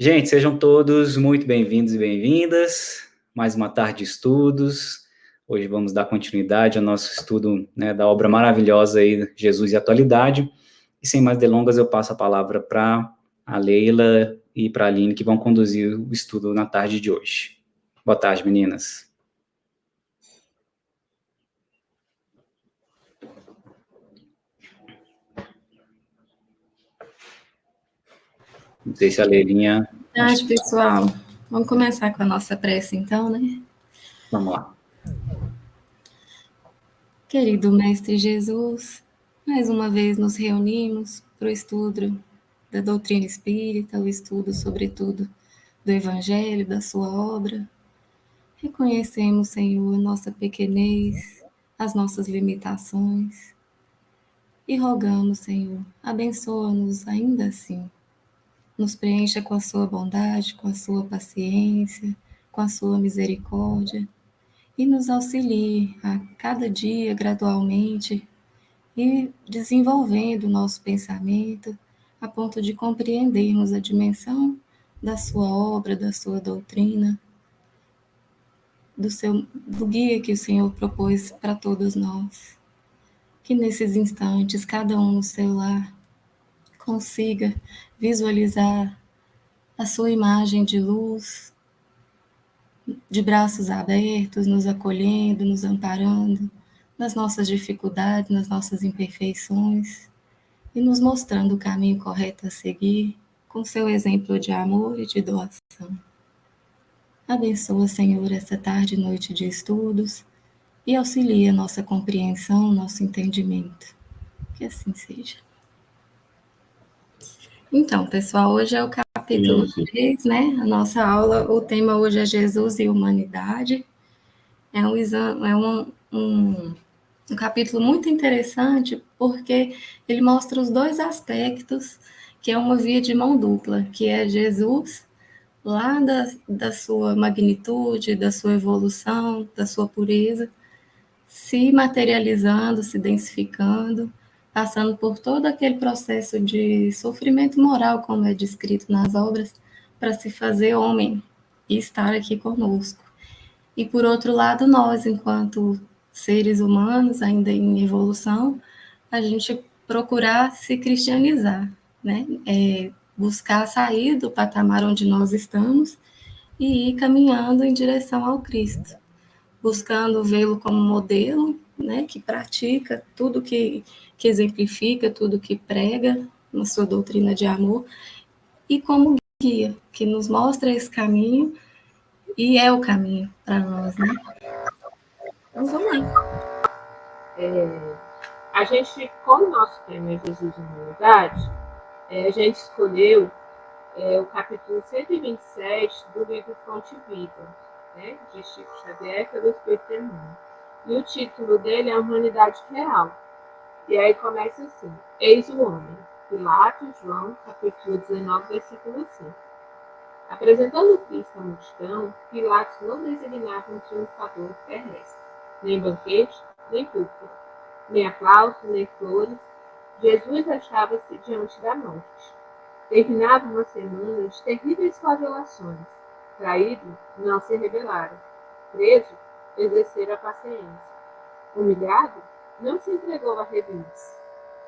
Gente, sejam todos muito bem-vindos e bem-vindas. Mais uma tarde de estudos. Hoje vamos dar continuidade ao nosso estudo, né, da obra maravilhosa aí, Jesus e a Atualidade. E sem mais delongas, eu passo a palavra para a Leila e para a Aline, que vão conduzir o estudo na tarde de hoje. Boa tarde, meninas. Não sei se a Leilinha... Boa tarde, pessoal. Vamos começar com a nossa prece, então, né? Vamos lá. Querido Mestre Jesus, mais uma vez nos reunimos para o estudo da doutrina espírita, o estudo, sobretudo, do Evangelho, da sua obra. Reconhecemos, Senhor, nossa pequenez, as nossas limitações e rogamos, Senhor, abençoa-nos ainda assim. Nos preencha com a sua bondade, com a sua paciência, com a sua misericórdia e nos auxilie a cada dia, gradualmente, e desenvolvendo o nosso pensamento a ponto de compreendermos a dimensão da sua obra, da sua doutrina, do guia que o Senhor propôs para todos nós. Que nesses instantes, cada um no seu lar, consiga visualizar a sua imagem de luz, de braços abertos, nos acolhendo, nos amparando, nas nossas dificuldades, nas nossas imperfeições, e nos mostrando o caminho correto a seguir, com seu exemplo de amor e de doação. Abençoa, Senhor, essa tarde e noite de estudos, e auxilia nossa compreensão, nosso entendimento. Que assim seja. Então, pessoal, hoje é o capítulo 3, né? A nossa aula, o tema hoje é Jesus e Humanidade. É um capítulo muito interessante porque ele mostra os dois aspectos, que é uma via de mão dupla, que é Jesus, lá da sua magnitude, da sua evolução, da sua pureza, se materializando, se densificando, passando por todo aquele processo de sofrimento moral, como é descrito nas obras, para se fazer homem e estar aqui conosco. E, por outro lado, nós, enquanto seres humanos, ainda em evolução, a gente procurar se cristianizar, né? Buscar sair do patamar onde nós estamos e ir caminhando em direção ao Cristo, buscando vê-lo como modelo, né? Que pratica tudo que exemplifica, tudo que prega na sua doutrina de amor, e como guia, que nos mostra esse caminho e é o caminho para nós, né? Então, vamos lá. A gente, como nosso tema é Jesus e Humanidade, a gente escolheu o capítulo 127 do livro Fonte Vida, né, de Chico Xavier, pelo Espírito Emmanuel. E o título dele é A Humanidade Real. E aí começa assim: Eis o homem. Pilatos, João, capítulo 19, versículo 5. Apresentando Cristo à multidão, Pilatos não designava um triunfador terrestre, nem banquete, nem púlpito, nem aplauso, nem flores. Jesus achava-se diante da morte. Terminava uma semana de terríveis flagelações. Traído, não se rebelara. Preso, exercera a paciência. Humilhado, não se entregou a reveses.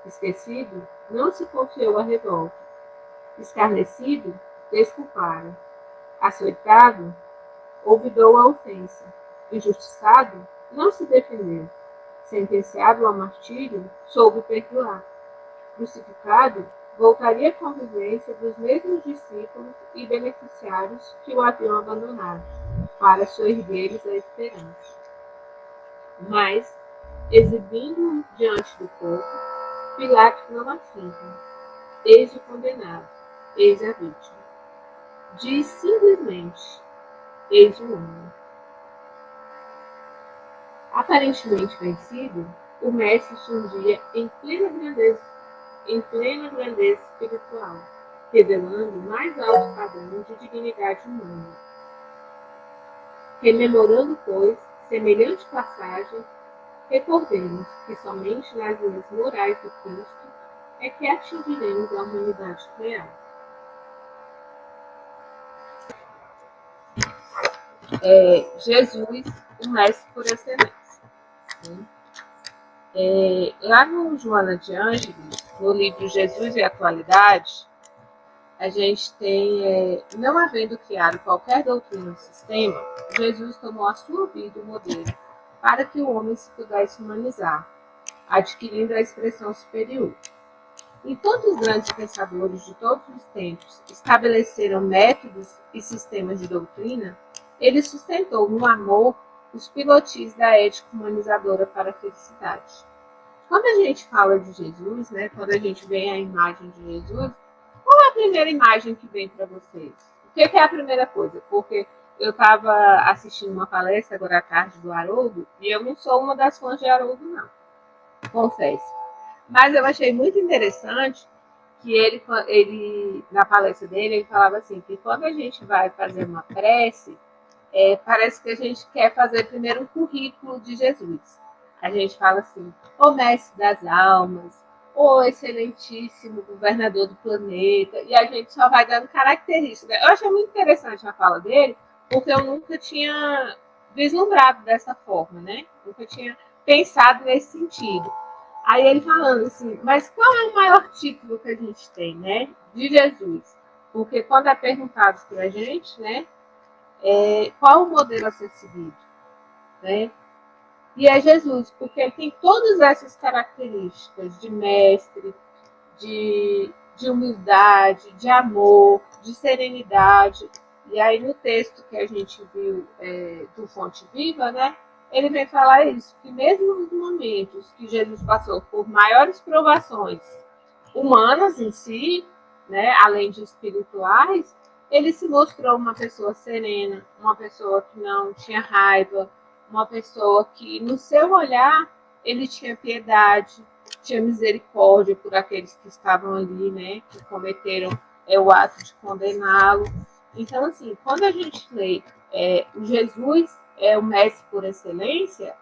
Esquecido, não se confiou à revolta. Escarnecido, desculpara. Açoitado, olvidou a ofensa. Injustiçado, não se defendeu. Sentenciado ao martírio, soube perdoar. Crucificado, voltaria à convivência dos mesmos discípulos e beneficiários que o haviam abandonado, para soerguer-lhes a esperança. Mas, exibindo-o diante do povo, Pilatos não afirma: eis o condenado, eis a vítima. Diz simplesmente: eis o homem. Aparentemente vencido, o mestre surgia em plena grandeza espiritual, revelando o mais alto padrão de dignidade humana. Rememorando, pois, semelhante passagem, recordemos que somente nas leis morais do Cristo é que atingiremos a humanidade real. Jesus, o mestre por excelência. Lá no Joana de Ângeles, no livro Jesus e a Atualidade, a gente tem, não havendo criado qualquer doutrina no sistema, Jesus tomou a sua vida o modelo para que o homem se pudesse humanizar, adquirindo a expressão superior. E todos os grandes pensadores de todos os tempos estabeleceram métodos e sistemas de doutrina, ele sustentou no amor os pilotis da ética humanizadora para a felicidade. Quando a gente fala de Jesus, né, quando a gente vê a imagem de Jesus, qual é a primeira imagem que vem para vocês? O que é a primeira coisa? Porque eu estava assistindo uma palestra agora à tarde do Haroldo, e eu não sou uma das fãs de Haroldo, não. Confesso. Mas eu achei muito interessante que ele na palestra dele, ele falava assim, que quando a gente vai fazer uma prece, parece que a gente quer fazer primeiro um currículo de Jesus. A gente fala assim, ô mestre das almas, ô excelentíssimo governador do planeta, e a gente só vai dando características. Eu achei muito interessante a fala dele, porque eu nunca tinha vislumbrado dessa forma, né? Nunca tinha pensado nesse sentido. Aí ele falando assim, mas qual é o maior título que a gente tem, né? De Jesus. Porque quando é perguntado para a gente, né? Qual o modelo a ser seguido, né? E é Jesus, porque ele tem todas essas características de mestre, de humildade, de amor, de serenidade. E aí no texto que a gente viu do Fonte Viva, né? Ele vem falar isso, que mesmo nos momentos que Jesus passou por maiores provações humanas em si, né, além de espirituais, ele se mostrou uma pessoa serena, uma pessoa que não tinha raiva, uma pessoa que no seu olhar ele tinha piedade, tinha misericórdia por aqueles que estavam ali, né, que cometeram o ato de condená-lo. Então, assim, quando a gente lê o Jesus é o mestre por excelência,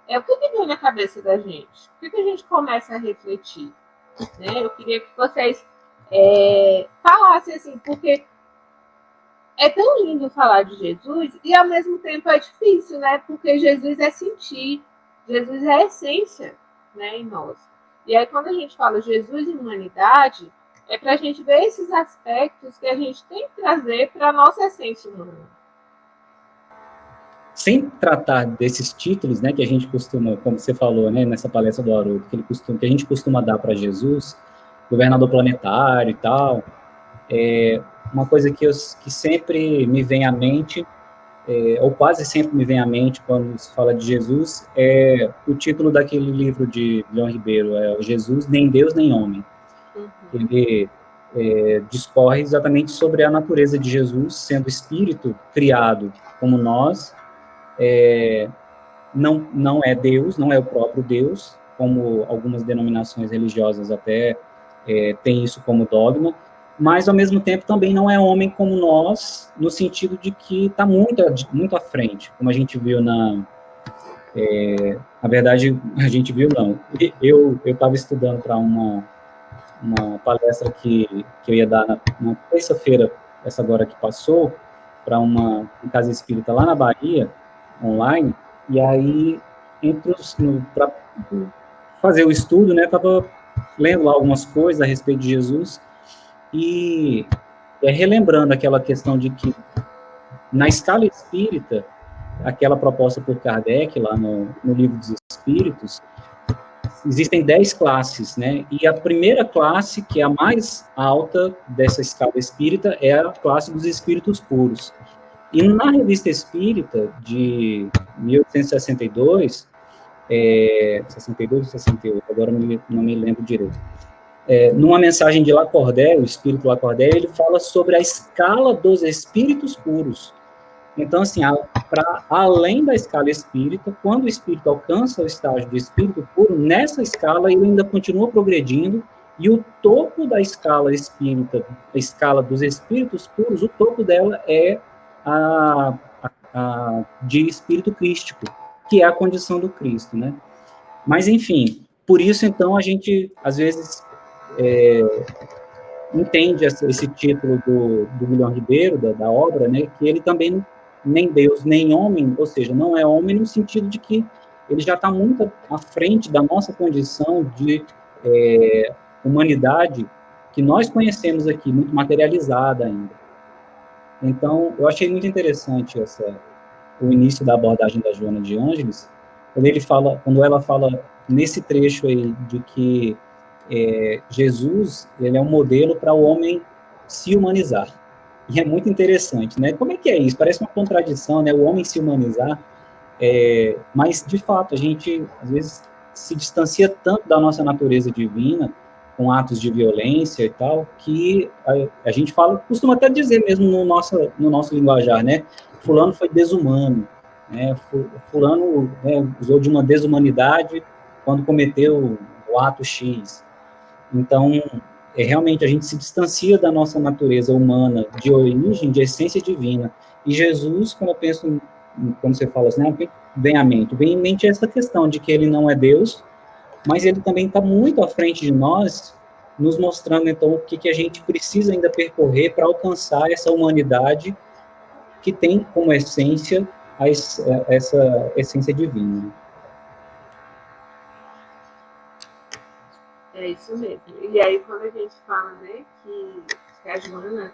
o que vem na cabeça da gente? O que a gente começa a refletir? Né? Eu queria que vocês falassem assim, porque é tão lindo falar de Jesus e ao mesmo tempo é difícil, né? Porque Jesus é sentir, Jesus é a essência, né, em nós. E aí quando a gente fala Jesus e humanidade, é para a gente ver esses aspectos que a gente tem que trazer para a nossa essência humana. Sem tratar desses títulos, né, que a gente costuma, como você falou, né, nessa palestra do Haroldo, que a gente costuma dar para Jesus, governador planetário e tal, uma coisa que sempre me vem à mente, ou quase sempre me vem à mente quando se fala de Jesus, é o título daquele livro de Leon Ribeiro, Jesus, nem Deus nem Homem. Ele discorre exatamente sobre a natureza de Jesus, sendo espírito criado como nós, não é Deus, não é o próprio Deus, como algumas denominações religiosas até têm isso como dogma, mas, ao mesmo tempo, também não é homem como nós, no sentido de que está muito à frente, como a gente viu na verdade, a gente viu, não. Eu estava estudando para uma palestra que eu ia dar na terça-feira, essa agora que passou, para uma casa espírita lá na Bahia, online, e aí, para fazer o estudo, né, estava lendo lá algumas coisas a respeito de Jesus, e relembrando aquela questão de que, na escala espírita, aquela proposta por Kardec, lá no Livro dos Espíritos, existem 10 classes, né? E a primeira classe, que é a mais alta dessa escala espírita, é a classe dos espíritos puros. E na Revista Espírita, de 1862, 62 ou 68, agora não me lembro direito, numa mensagem de Lacordaire, o espírito Lacordaire, ele fala sobre a escala dos espíritos puros. Então, assim, para além da escala espírita, quando o espírito alcança o estágio de espírito puro, nessa escala ele ainda continua progredindo, e o topo da escala espírita, a escala dos espíritos puros, o topo dela é a de espírito crístico, que é a condição do Cristo, né? Mas, enfim, por isso, então, a gente, às vezes, entende esse título do Leon Ribeiro, da obra, né, que ele também nem Deus, nem homem, ou seja, não é homem no sentido de que ele já está muito à frente da nossa condição de humanidade que nós conhecemos aqui, muito materializada ainda. Então, eu achei muito interessante o início da abordagem da Joana de Ângeles, quando ela fala nesse trecho aí de que Jesus, ele é um modelo para o homem se humanizar. E é muito interessante, né? Como é que é isso? Parece uma contradição, né? O homem se humanizar, mas, de fato, a gente, às vezes, se distancia tanto da nossa natureza divina, com atos de violência e tal, que a gente costuma até dizer mesmo no nosso linguajar, né? Fulano foi desumano, né? Fulano, né, usou de uma desumanidade quando cometeu o ato X. Então, realmente a gente se distancia da nossa natureza humana de origem, de essência divina. E Jesus, quando eu penso, quando você fala assim, vem em mente essa questão de que ele não é Deus, mas ele também está muito à frente de nós, nos mostrando, então, o que a gente precisa ainda percorrer para alcançar essa humanidade que tem como essência essa essência divina. É isso mesmo. E aí, quando a gente fala, né, que a Joana,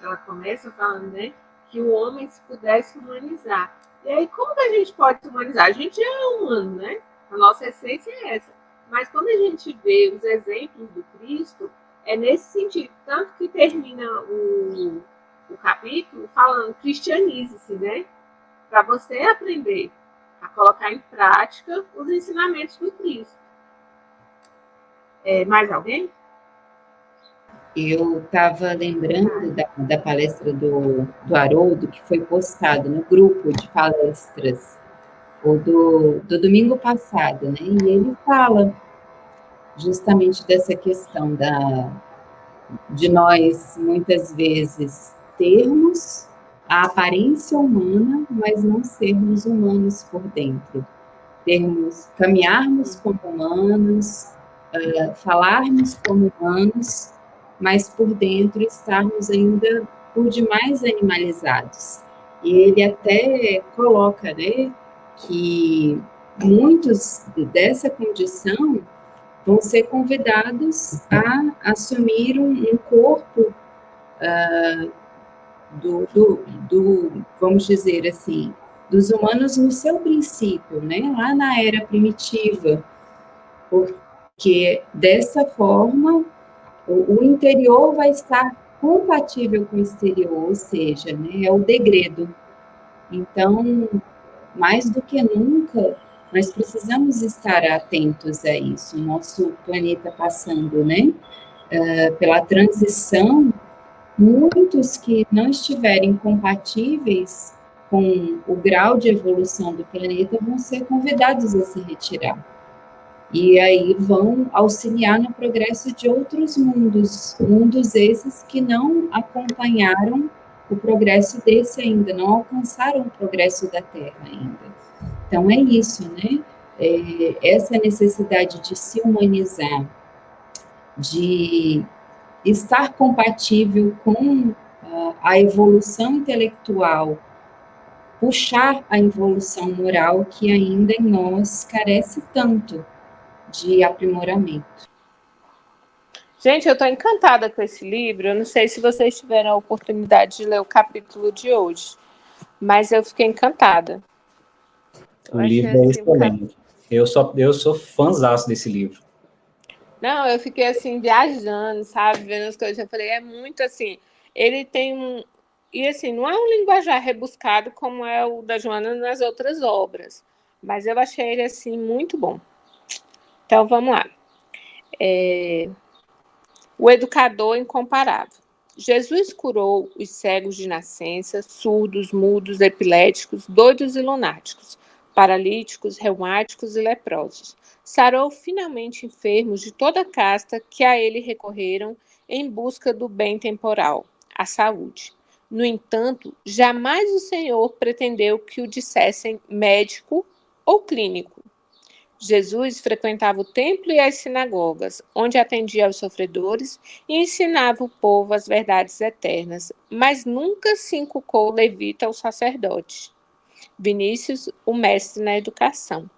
ela começa falando, né, que o homem se pudesse humanizar. E aí, como que a gente pode se humanizar? A gente é humano, né? A nossa essência é essa. Mas quando a gente vê os exemplos do Cristo, é nesse sentido. Tanto que termina o capítulo falando cristianize-se, né? Para você aprender a colocar em prática os ensinamentos do Cristo. Mais alguém? Eu estava lembrando da palestra do Haroldo, que foi postado no grupo de palestras do domingo passado, né? E ele fala justamente dessa questão de nós, muitas vezes, termos a aparência humana, mas não sermos humanos por dentro. Caminharmos como humanos, falarmos como humanos, mas por dentro estarmos ainda por demais animalizados. E ele até coloca, né, que muitos dessa condição vão ser convidados a assumir um corpo vamos dizer assim, dos humanos no seu princípio, né, lá na era primitiva, porque dessa forma o interior vai estar compatível com o exterior, ou seja, né, é o degredo. Então, mais do que nunca, nós precisamos estar atentos a isso. O nosso planeta passando, né, pela transição, muitos que não estiverem compatíveis com o grau de evolução do planeta vão ser convidados a se retirar. E aí vão auxiliar no progresso de outros mundos esses que não acompanharam o progresso desse ainda, não alcançaram o progresso da Terra ainda. Então é isso, né? Essa necessidade de se humanizar, de estar compatível com a evolução intelectual, puxar a evolução moral que ainda em nós carece tanto de aprimoramento. Gente, eu estou encantada com esse livro. Eu não sei se vocês tiveram a oportunidade de ler o capítulo de hoje, mas eu fiquei encantada. O livro é excelente. Eu sou fãzaço desse livro. Não, eu fiquei assim, viajando, sabe? Vendo as coisas. Eu falei, é muito assim. Ele tem E assim, não é um linguajar rebuscado como é o da Joana nas outras obras, mas eu achei ele assim muito bom. Então vamos lá. O educador incomparável. Jesus curou os cegos de nascença, surdos, mudos, epiléticos, doidos e lunáticos, paralíticos, reumáticos e leprosos. Sarou finalmente enfermos de toda casta que a ele recorreram em busca do bem temporal, a saúde. No entanto, jamais o Senhor pretendeu que o dissessem médico ou clínico. Jesus frequentava o templo e as sinagogas, onde atendia aos sofredores e ensinava o povo as verdades eternas, mas nunca se inculcou o levita ao sacerdote. Vinícius, o mestre na educação.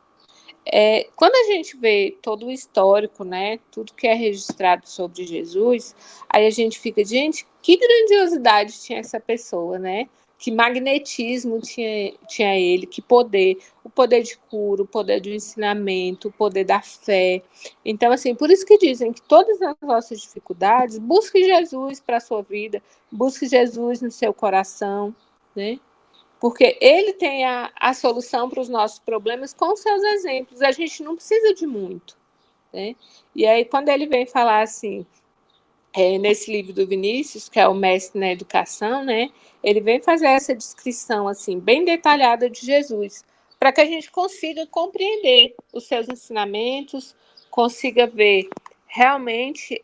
Quando a gente vê todo o histórico, né, tudo que é registrado sobre Jesus, aí a gente fica, gente, que grandiosidade tinha essa pessoa, né? Que magnetismo tinha ele, que poder, o poder de cura, o poder do ensinamento, o poder da fé. Então, assim, por isso que dizem que todas as nossas dificuldades, busque Jesus para a sua vida, busque Jesus no seu coração, né? Porque ele tem a solução para os nossos problemas com os seus exemplos. A gente não precisa de muito, né? E aí, quando ele vem falar assim, nesse livro do Vinícius, que é o mestre na educação, né? Ele vem fazer essa descrição assim, bem detalhada de Jesus, para que a gente consiga compreender os seus ensinamentos, consiga ver realmente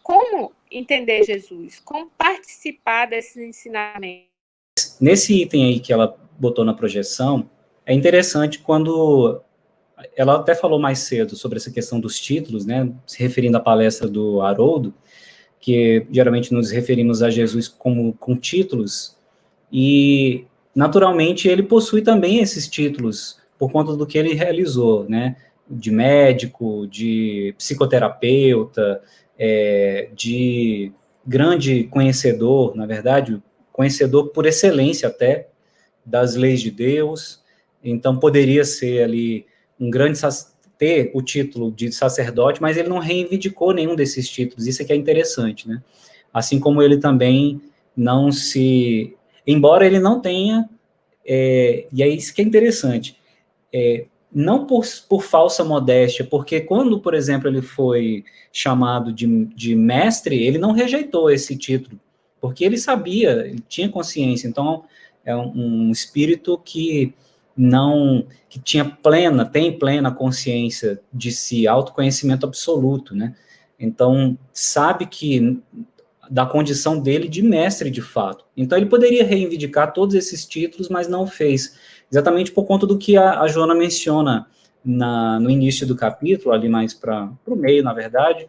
como entender Jesus, como participar desses ensinamentos. Nesse item aí que ela botou na projeção, é interessante quando ela até falou mais cedo sobre essa questão dos títulos, né, se referindo à palestra do Haroldo, que geralmente nos referimos a Jesus como com títulos, e naturalmente ele possui também esses títulos por conta do que ele realizou, né, de médico, de psicoterapeuta, de grande conhecedor, na verdade, conhecedor por excelência até das leis de Deus. Então poderia ser ali um grande, ter o título de sacerdote, mas ele não reivindicou nenhum desses títulos. Isso é que é interessante, né? Assim como ele também não se, embora ele não tenha, e é isso que é interessante, não por falsa modéstia, porque quando, por exemplo, ele foi chamado de mestre, ele não rejeitou esse título, porque ele sabia, ele tinha consciência. Então, é um espírito que tem plena consciência de si, autoconhecimento absoluto, né? Então, sabe que da condição dele de mestre de fato. Então, ele poderia reivindicar todos esses títulos, mas não fez, exatamente por conta do que a Joana menciona no início do capítulo, ali mais para o meio, na verdade,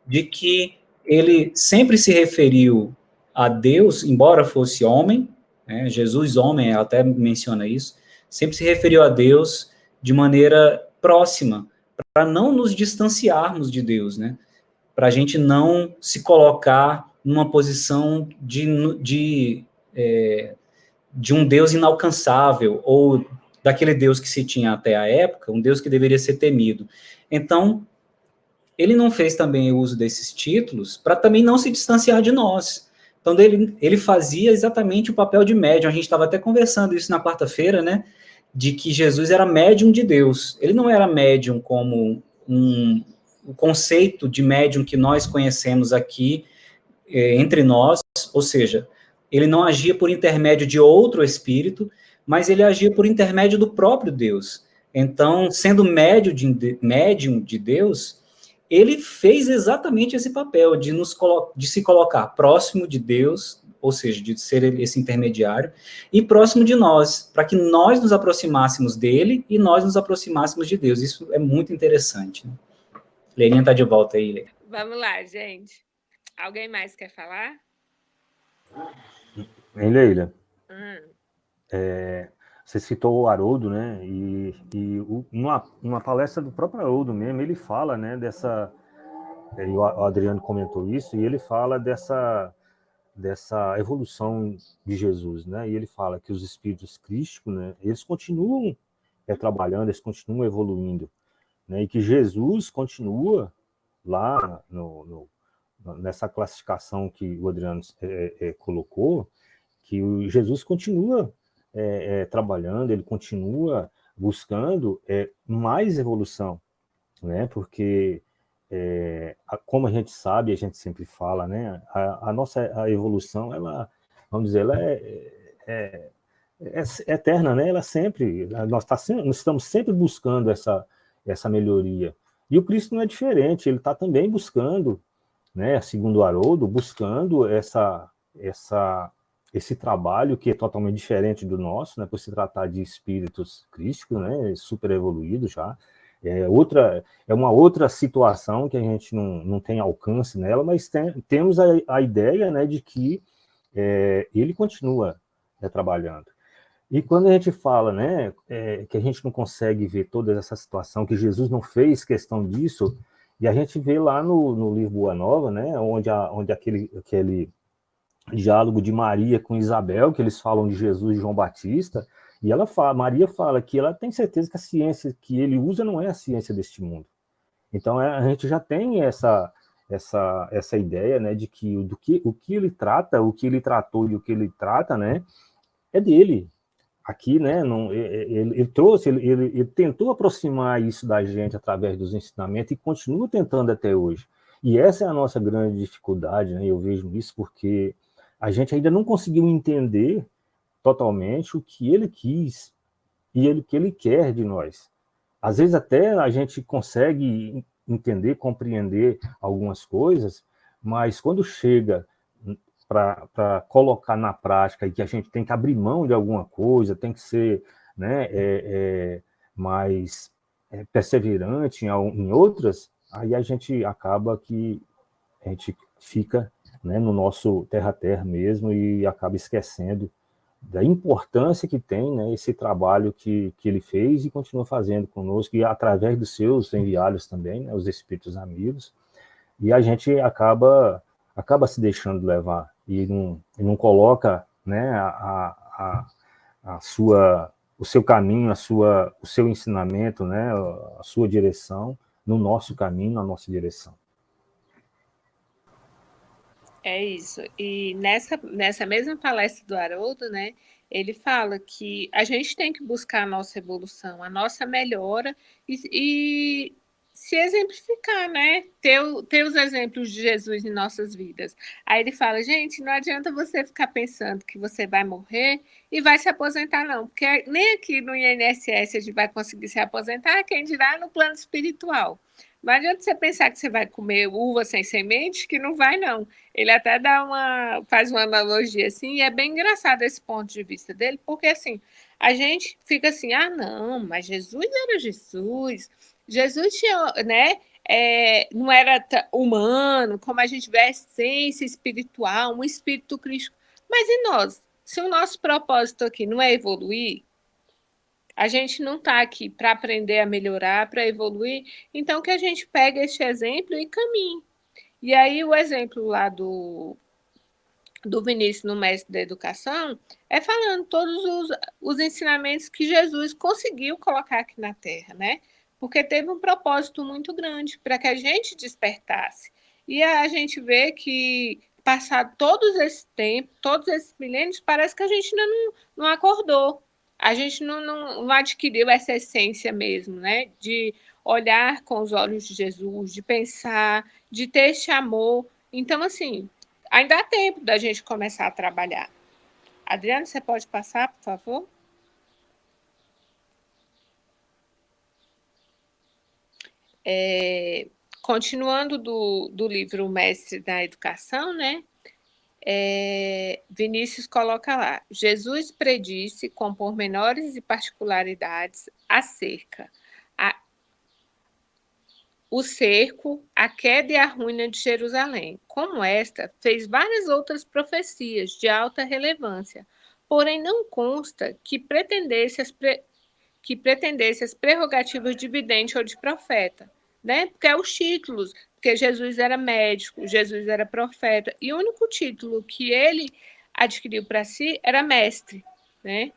de que ele sempre se referiu a Deus, embora fosse homem, né, Jesus homem, ela até menciona isso, sempre se referiu a Deus de maneira próxima, para não nos distanciarmos de Deus, né? Para a gente não se colocar numa posição de um Deus inalcançável, ou daquele Deus que se tinha até a época, um Deus que deveria ser temido. Então, ele não fez também o uso desses títulos para também não se distanciar de nós. Então, ele fazia exatamente o papel de médium. A gente estava até conversando isso na quarta-feira, né? De que Jesus era médium de Deus. Ele não era médium como o conceito de médium que nós conhecemos aqui entre nós, ou seja, ele não agia por intermédio de outro espírito, mas ele agia por intermédio do próprio Deus. Então, sendo médium de Deus, ele fez exatamente esse papel de se colocar próximo de Deus, ou seja, de ser esse intermediário, e próximo de nós, para que nós nos aproximássemos dele e nós nos aproximássemos de Deus. Isso é muito interessante, né? Leirinha está de volta aí, Leila. Vamos lá, gente. Alguém mais quer falar? Hein, Leila? Você citou o Haroldo, né? Numa palestra do próprio Haroldo mesmo, ele fala, né, dessa... O Adriano comentou isso, e ele fala dessa evolução de Jesus, né? E ele fala que os espíritos crísticos, né, eles continuam trabalhando, eles continuam evoluindo, né? E que Jesus continua lá nessa classificação que o Adriano colocou, que o Jesus continua trabalhando, ele continua buscando mais evolução, né? Porque como a gente sabe, a gente sempre fala, né? A nossa evolução, ela, vamos dizer, ela é eterna, né? Ela sempre, nós estamos sempre buscando essa melhoria. E o Cristo não é diferente, ele está também buscando, né? Segundo o Haroldo, buscando essa esse trabalho que é totalmente diferente do nosso, né, por se tratar de espíritos crísticos, né, super evoluídos já. É uma outra situação que a gente não tem alcance nela, mas temos a ideia, né, de que ele continua, né, trabalhando. E quando a gente fala, né, que a gente não consegue ver toda essa situação, que Jesus não fez questão disso, e a gente vê lá no livro Boa Nova, né, onde aquele diálogo de Maria com Isabel, que eles falam de Jesus e João Batista, e Maria fala que ela tem certeza que a ciência que ele usa não é a ciência deste mundo. Então a gente já tem essa ideia, né, de que o que ele trata, o que ele tratou e o que ele trata, né, é dele. Aqui, né, ele trouxe, ele tentou aproximar isso da gente através dos ensinamentos e continua tentando até hoje. E essa é a nossa grande dificuldade, né, eu vejo isso porque a gente ainda não conseguiu entender totalmente o que ele quis e o que ele quer de nós. Às vezes até a gente consegue entender, compreender algumas coisas, mas quando chega para colocar na prática e que a gente tem que abrir mão de alguma coisa, tem que ser, né, mais perseverante em outras, aí a gente acaba que a gente fica, né, no nosso terra-terra mesmo e acaba esquecendo da importância que tem, né, esse trabalho que ele fez e continua fazendo conosco, e através dos seus enviados também, né, os espíritos amigos, e a gente acaba se deixando levar e não coloca, né, o seu caminho, o seu ensinamento, né, a sua direção no nosso caminho, na nossa direção. É isso. E nessa mesma palestra do Haroldo, né, ele fala que a gente tem que buscar a nossa evolução, a nossa melhora e se exemplificar, né? Ter os exemplos de Jesus em nossas vidas. Aí ele fala, gente, não adianta você ficar pensando que você vai morrer e vai se aposentar, não, porque nem aqui no INSS a gente vai conseguir se aposentar, quem dirá no plano espiritual. Não adianta você pensar que você vai comer uva sem semente, que não vai, não. Ele até faz uma analogia assim, e é bem engraçado esse ponto de vista dele, porque assim, a gente fica assim, ah, não, mas Jesus era Jesus. Jesus tinha, né? Não era humano, como a gente vê a essência espiritual, um espírito crístico. Mas e nós? Se o nosso propósito aqui não é evoluir, a gente não está aqui para aprender a melhorar, para evoluir, então que a gente pegue este exemplo e caminhe. E aí o exemplo lá do Vinícius no Mestre da Educação é falando todos os ensinamentos que Jesus conseguiu colocar aqui na Terra, né? Porque teve um propósito muito grande para que a gente despertasse. E a gente vê que, passado todos esses tempos, todos esses milênios, parece que a gente ainda não acordou. A gente não adquiriu essa essência mesmo, né? De olhar com os olhos de Jesus, de pensar, de ter esse amor. Então, assim, ainda há tempo da gente começar a trabalhar. Adriano, você pode passar, por favor? Continuando do livro O Mestre da Educação, né? Vinícius coloca lá: Jesus predisse com pormenores e particularidades acerca o cerco, a queda e a ruína de Jerusalém. Como esta, fez várias outras profecias de alta relevância, porém não consta que pretendesse as prerrogativas de vidente ou de profeta, né? Porque é os títulos, porque Jesus era médico, Jesus era profeta, e o único título que ele adquiriu para si era mestre, né?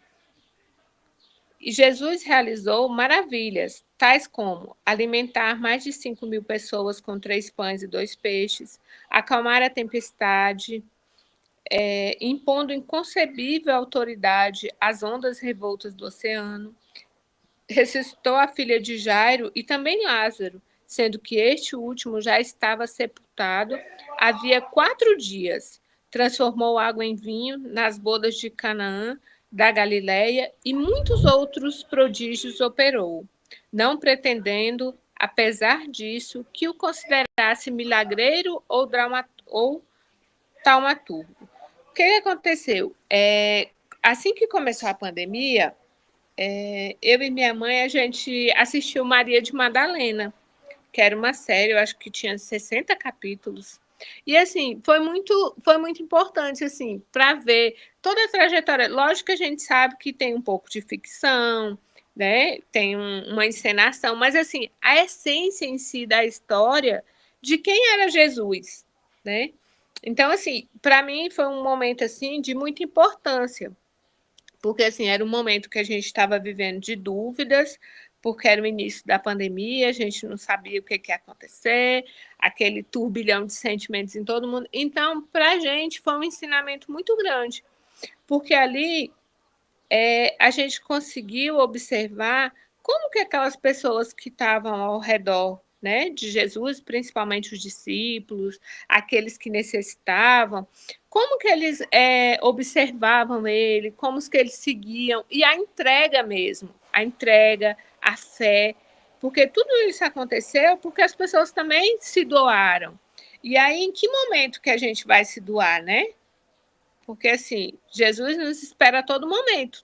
E Jesus realizou maravilhas, tais como alimentar mais de 5.000 pessoas com 3 pães e 2 peixes, acalmar a tempestade, impondo inconcebível autoridade às ondas revoltas do oceano, ressuscitou a filha de Jairo e também Lázaro, sendo que este último já estava sepultado havia 4 dias. Transformou água em vinho nas bodas de Canaã, da Galileia, e muitos outros prodígios operou, não pretendendo, apesar disso, que o considerasse milagreiro ou taumaturgo. O que aconteceu? Assim que começou a pandemia, eu e minha mãe, a gente assistiu Maria de Madalena, que era uma série, eu acho que tinha 60 capítulos. E, assim, foi muito importante, assim, para ver toda a trajetória. Lógico que a gente sabe que tem um pouco de ficção, né? Tem uma encenação, mas, assim, a essência em si da história de quem era Jesus, né? Então, assim, para mim foi um momento, assim, de muita importância, porque, assim, era um momento que a gente estava vivendo de dúvidas, porque era o início da pandemia, a gente não sabia o que ia acontecer, aquele turbilhão de sentimentos em todo mundo. Então, para a gente foi um ensinamento muito grande, porque ali a gente conseguiu observar como que aquelas pessoas que estavam ao redor, né, de Jesus, principalmente os discípulos, aqueles que necessitavam, como que eles observavam ele, como que eles seguiam, e a entrega mesmo, a entrega, a fé, porque tudo isso aconteceu porque as pessoas também se doaram. E aí, em que momento que a gente vai se doar, né? Porque, assim, Jesus nos espera a todo momento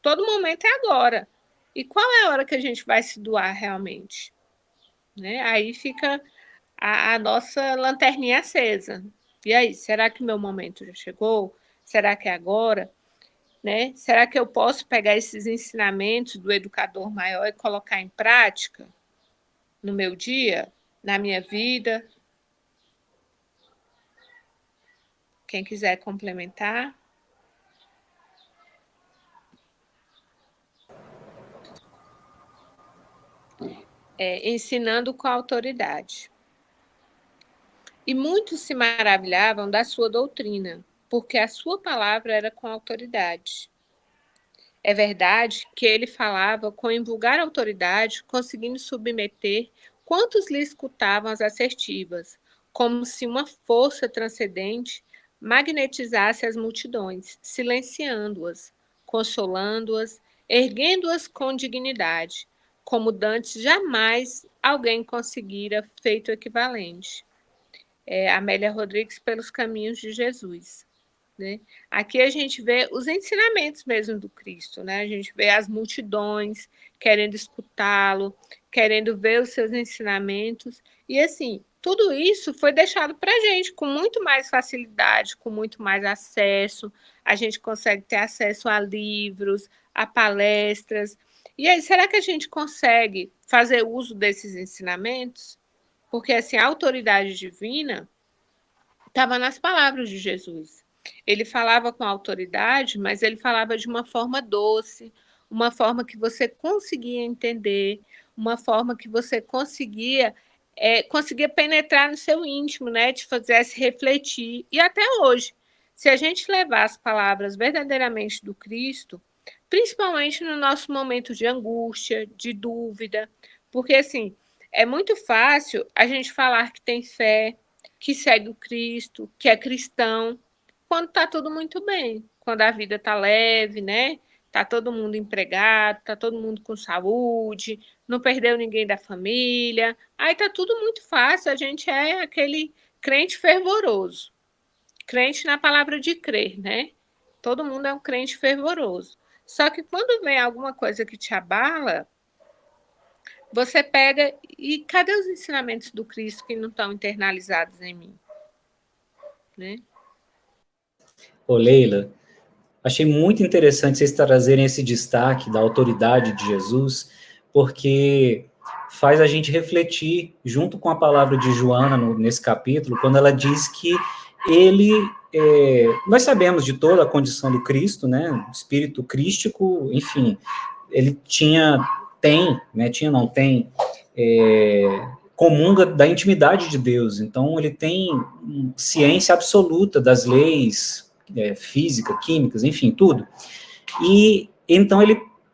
é agora. E qual é a hora que a gente vai se doar realmente? Né? Aí fica a nossa lanterninha acesa. E aí, será que o meu momento já chegou? Será que é agora? Né? Será que eu posso pegar esses ensinamentos do educador maior e colocar em prática no meu dia, na minha vida? Quem quiser complementar. Ensinando com a autoridade. E muitos se maravilhavam da sua doutrina, porque a sua palavra era com autoridade. É verdade que ele falava com invulgar autoridade, conseguindo submeter quantos lhe escutavam as assertivas, como se uma força transcendente magnetizasse as multidões, silenciando-as, consolando-as, erguendo-as com dignidade, como dantes jamais alguém conseguira feito equivalente. Amélia Rodrigues, Pelos Caminhos de Jesus. Né? Aqui a gente vê os ensinamentos mesmo do Cristo, né? A gente vê as multidões querendo escutá-lo, querendo ver os seus ensinamentos, e assim, tudo isso foi deixado para a gente com muito mais facilidade, com muito mais acesso, a gente consegue ter acesso a livros, a palestras, e aí, será que a gente consegue fazer uso desses ensinamentos? Porque assim, a autoridade divina estava nas palavras de Jesus. Ele falava com autoridade, mas ele falava de uma forma doce, uma forma que você conseguia entender, uma forma que você conseguia penetrar no seu íntimo, né? Te fizesse refletir. E até hoje, se a gente levar as palavras verdadeiramente do Cristo, principalmente no nosso momento de angústia, de dúvida, porque assim, é muito fácil a gente falar que tem fé, que segue o Cristo, que é cristão, quando está tudo muito bem, quando a vida está leve, né? Está todo mundo empregado, está todo mundo com saúde, não perdeu ninguém da família, aí está tudo muito fácil, a gente é aquele crente fervoroso, crente na palavra de crer, né? Todo mundo é um crente fervoroso. Só que quando vem alguma coisa que te abala, você pega e cadê os ensinamentos do Cristo que não estão internalizados em mim? Né? Ô, Leila, achei muito interessante vocês trazerem esse destaque da autoridade de Jesus, porque faz a gente refletir, junto com a palavra de Joana nesse capítulo, quando ela diz que ele, nós sabemos de toda a condição do Cristo, né, espírito crístico, enfim, ele comunga da intimidade de Deus, então ele tem ciência absoluta das leis física, químicas, enfim, tudo. E então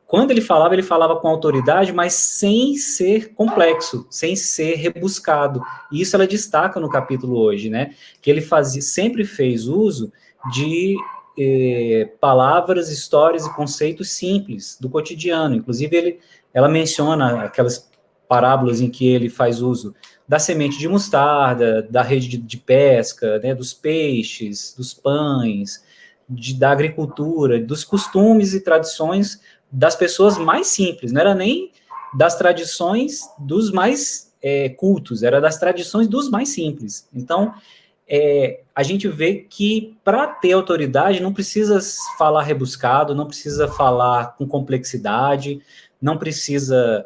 quando ele falava com autoridade, mas sem ser complexo, sem ser rebuscado. E isso ela destaca no capítulo hoje, né? Que ele sempre fez uso de palavras, histórias e conceitos simples do cotidiano. Inclusive, ela menciona aquelas parábolas em que ele faz uso da semente de mostarda, da rede de pesca, né, dos peixes, dos pães, da agricultura, dos costumes e tradições das pessoas mais simples, não era nem das tradições dos mais cultos, era das tradições dos mais simples. Então, a gente vê que para ter autoridade não precisa falar rebuscado, não precisa falar com complexidade, não precisa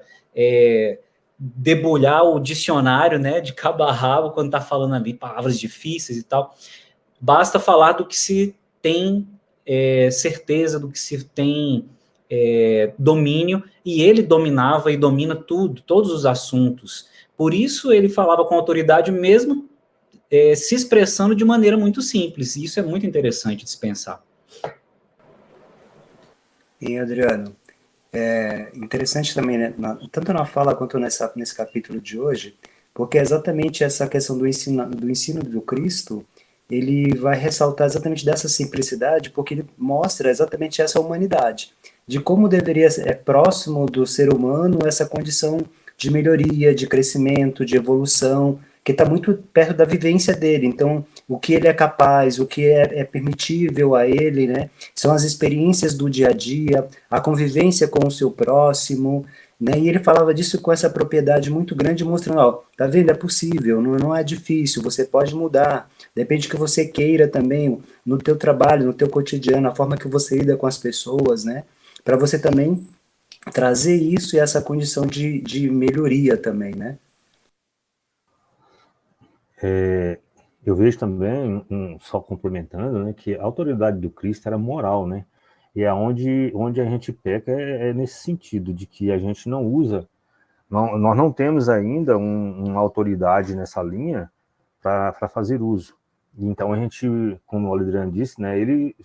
debulhar o dicionário, né, de cabo a rabo quando está falando ali palavras difíceis e tal. Basta falar do que se tem certeza, do que se tem domínio, e ele dominava e domina tudo, todos os assuntos. Por isso ele falava com autoridade mesmo se expressando de maneira muito simples. E isso é muito interessante de se pensar. E, Adriano, interessante também, né, tanto na fala quanto nesse capítulo de hoje, porque é exatamente essa questão do ensino do Cristo, ele vai ressaltar exatamente dessa simplicidade, porque ele mostra exatamente essa humanidade, de como deveria ser próximo do ser humano essa condição de melhoria, de crescimento, de evolução, que está muito perto da vivência dele. Então, o que ele é capaz, o que é permitível a ele, né? São as experiências do dia a dia, a convivência com o seu próximo, né? E ele falava disso com essa propriedade muito grande, mostrando, ó, tá vendo? É possível, não é difícil, você pode mudar. Depende do que você queira também, no teu trabalho, no teu cotidiano, a forma que você lida com as pessoas, né? Para você também trazer isso e essa condição de melhoria também, né? Eu vejo também, só complementando, né, que a autoridade do Cristo era moral, né? E é onde a gente peca nesse sentido, de que a gente não usa, nós não temos ainda uma autoridade nessa linha para fazer uso. Então a gente, como o Adriano disse, né, ele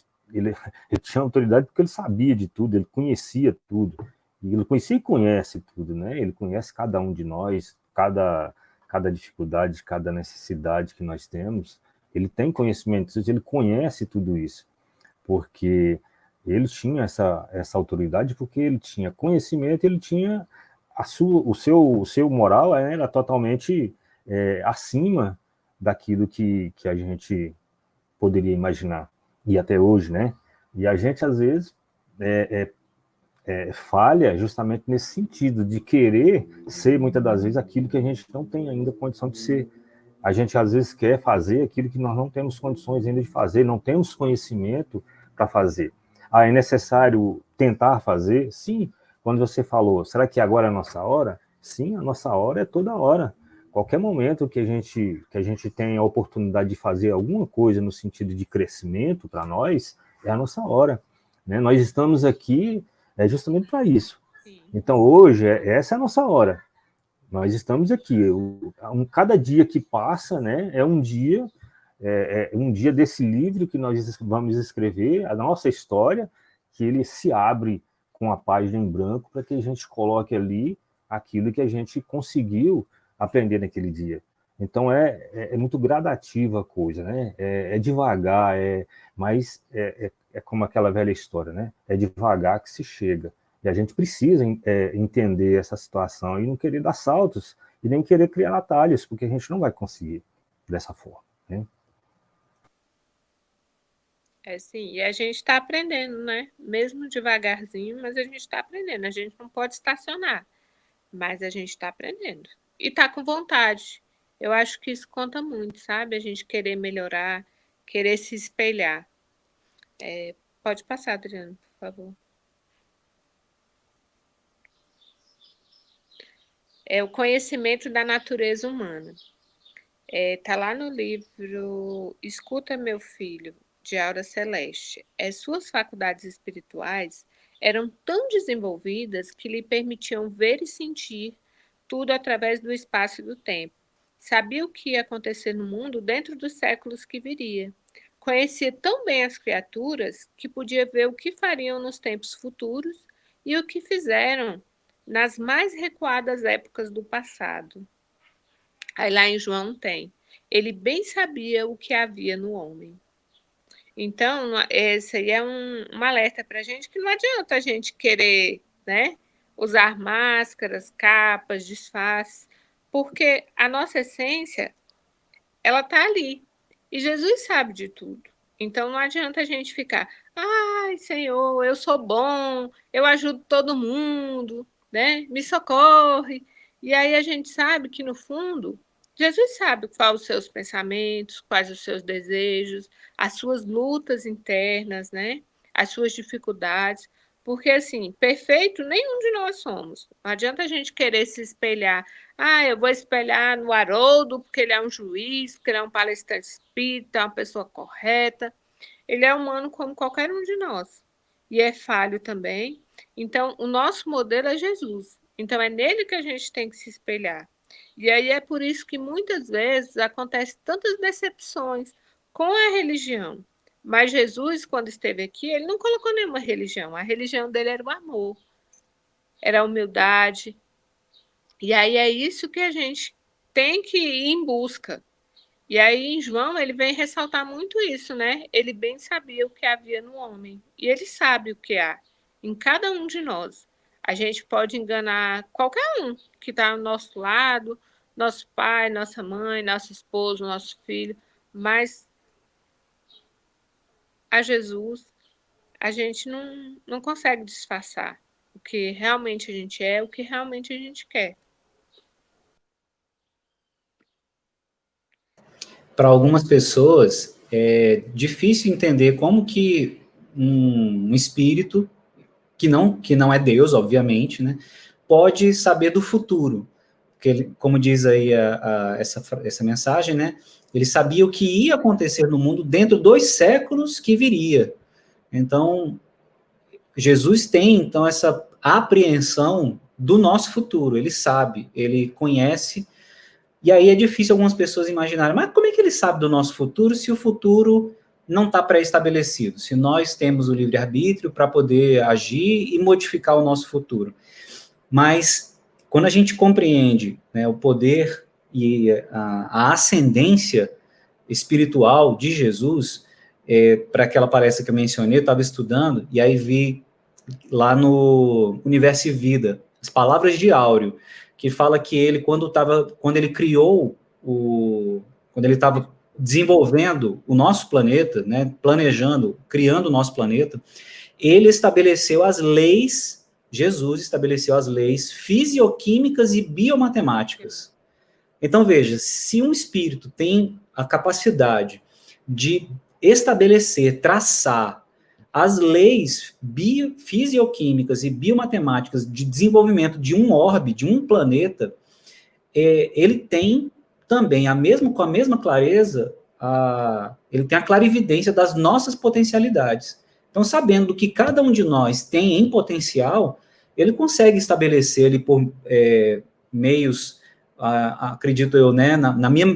tinha autoridade porque ele sabia de tudo, ele conhecia tudo. E ele conhecia e conhece tudo, né? Ele conhece cada um de nós, cada dificuldade, cada necessidade que nós temos. Ele tem conhecimento, ele conhece tudo isso, porque ele tinha essa autoridade, porque ele tinha conhecimento, ele tinha o seu moral era totalmente acima daquilo que a gente poderia imaginar, e até hoje, né? E a gente, às vezes, falha justamente nesse sentido, de querer ser, muitas das vezes, aquilo que a gente não tem ainda condição de ser. A gente, às vezes, quer fazer aquilo que nós não temos condições ainda de fazer, não temos conhecimento para fazer. É necessário tentar fazer? Sim. Quando você falou, será que agora é a nossa hora? Sim, a nossa hora é toda hora. Qualquer momento que a gente tem a oportunidade de fazer alguma coisa no sentido de crescimento para nós, é a nossa hora, né? Nós estamos aqui justamente para isso. Então, hoje, essa é a nossa hora. Nós estamos aqui. Cada dia que passa, né, é um dia desse livro que nós vamos escrever, a nossa história, que ele se abre com a página em branco para que a gente coloque ali aquilo que a gente conseguiu aprender naquele dia. Então, é muito gradativa a coisa, né? É devagar, mas é como aquela velha história, né? É devagar que se chega. E a gente precisa entender essa situação e não querer dar saltos e nem querer criar atalhos, porque a gente não vai conseguir dessa forma, né? Sim, e a gente está aprendendo, né? Mesmo devagarzinho, mas a gente está aprendendo. A gente não pode estacionar, mas a gente está aprendendo. E está com vontade. Eu acho que isso conta muito, sabe? A gente querer melhorar, querer se espelhar. Pode passar, Adriano, por favor. O conhecimento da natureza humana. Tá lá no livro Escuta, Meu Filho, de Aura Celeste. Suas faculdades espirituais eram tão desenvolvidas que lhe permitiam ver e sentir tudo através do espaço e do tempo. Sabia o que ia acontecer no mundo dentro dos séculos que viria. Conhecia tão bem as criaturas que podia ver o que fariam nos tempos futuros e o que fizeram nas mais recuadas épocas do passado. Aí lá em João tem. Ele bem sabia o que havia no homem. Então, esse aí é um alerta para a gente que não adianta a gente querer, né, usar máscaras, capas, disfarces, porque a nossa essência, ela está ali. E Jesus sabe de tudo. Então, não adianta a gente ficar, ai, Senhor, eu sou bom, eu ajudo todo mundo, né? Me socorre. E aí a gente sabe que, no fundo, Jesus sabe quais os seus pensamentos, quais os seus desejos, as suas lutas internas, né? As suas dificuldades. Porque, assim, perfeito nenhum de nós somos. Não adianta a gente querer se espelhar. Ah, eu vou espelhar no Haroldo, porque ele é um juiz, porque ele é um palestrante espírita, é uma pessoa correta. Ele é humano como qualquer um de nós. E é falho também. Então, o nosso modelo é Jesus. Então, é nele que a gente tem que se espelhar. E aí é por isso que muitas vezes acontecem tantas decepções com a religião. Mas Jesus, quando esteve aqui, ele não colocou nenhuma religião. A religião dele era o amor, era a humildade. E aí é isso que a gente tem que ir em busca. E aí, em João, ele vem ressaltar muito isso, né? Ele bem sabia o que havia no homem. E ele sabe o que há em cada um de nós. A gente pode enganar qualquer um que está ao nosso lado, nosso pai, nossa mãe, nosso esposo, nosso filho, mas a Jesus a gente não consegue disfarçar o que realmente a gente é, o que realmente a gente quer. Para algumas pessoas, é difícil entender como que um espírito, que não é Deus, obviamente, né, pode saber do futuro. Porque, ele, como diz aí essa mensagem, né, ele sabia o que ia acontecer no mundo dentro dos séculos que viria. Então, Jesus tem, então, essa apreensão do nosso futuro. Ele sabe, ele conhece. E aí é difícil algumas pessoas imaginarem, mas como é que ele sabe do nosso futuro se o futuro não está pré-estabelecido? Se nós temos o livre-arbítrio para poder agir e modificar o nosso futuro. Mas quando a gente compreende, né, o poder e a ascendência espiritual de Jesus, para aquela palestra que eu mencionei, eu estava estudando, e aí vi lá no Universo e Vida, as palavras de Áureo, que fala que ele, quando ele criou quando ele estava desenvolvendo o nosso planeta, né, planejando, criando o nosso planeta, ele estabeleceu as leis, Jesus estabeleceu as leis fisioquímicas e biomatemáticas. Então, veja, se um espírito tem a capacidade de estabelecer, traçar as leis fisioquímicas e biomatemáticas de desenvolvimento de um orbe, de um planeta, ele tem também, com a mesma clareza, ele tem a clarividência das nossas potencialidades. Então, sabendo do que cada um de nós tem em potencial, ele consegue estabelecer ali por meios, acredito eu, né, na minha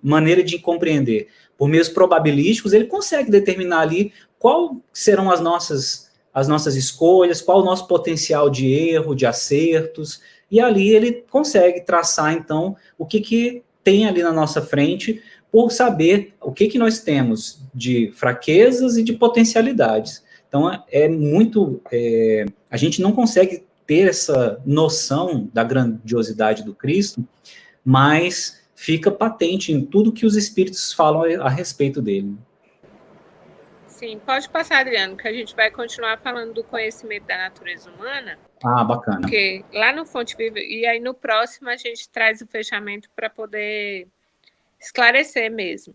maneira de compreender, por meios probabilísticos, ele consegue determinar ali qual serão as nossas escolhas, qual o nosso potencial de erro, de acertos, e ali ele consegue traçar, então, o que tem ali na nossa frente, por saber o que nós temos de fraquezas e de potencialidades. Então, a gente não consegue ter essa noção da grandiosidade do Cristo, mas fica patente em tudo que os espíritos falam a respeito dele. Sim, pode passar, Adriano, que a gente vai continuar falando do conhecimento da natureza humana. Ah, bacana. Porque lá no Fonte Viva, e aí no próximo a gente traz o fechamento para poder esclarecer mesmo.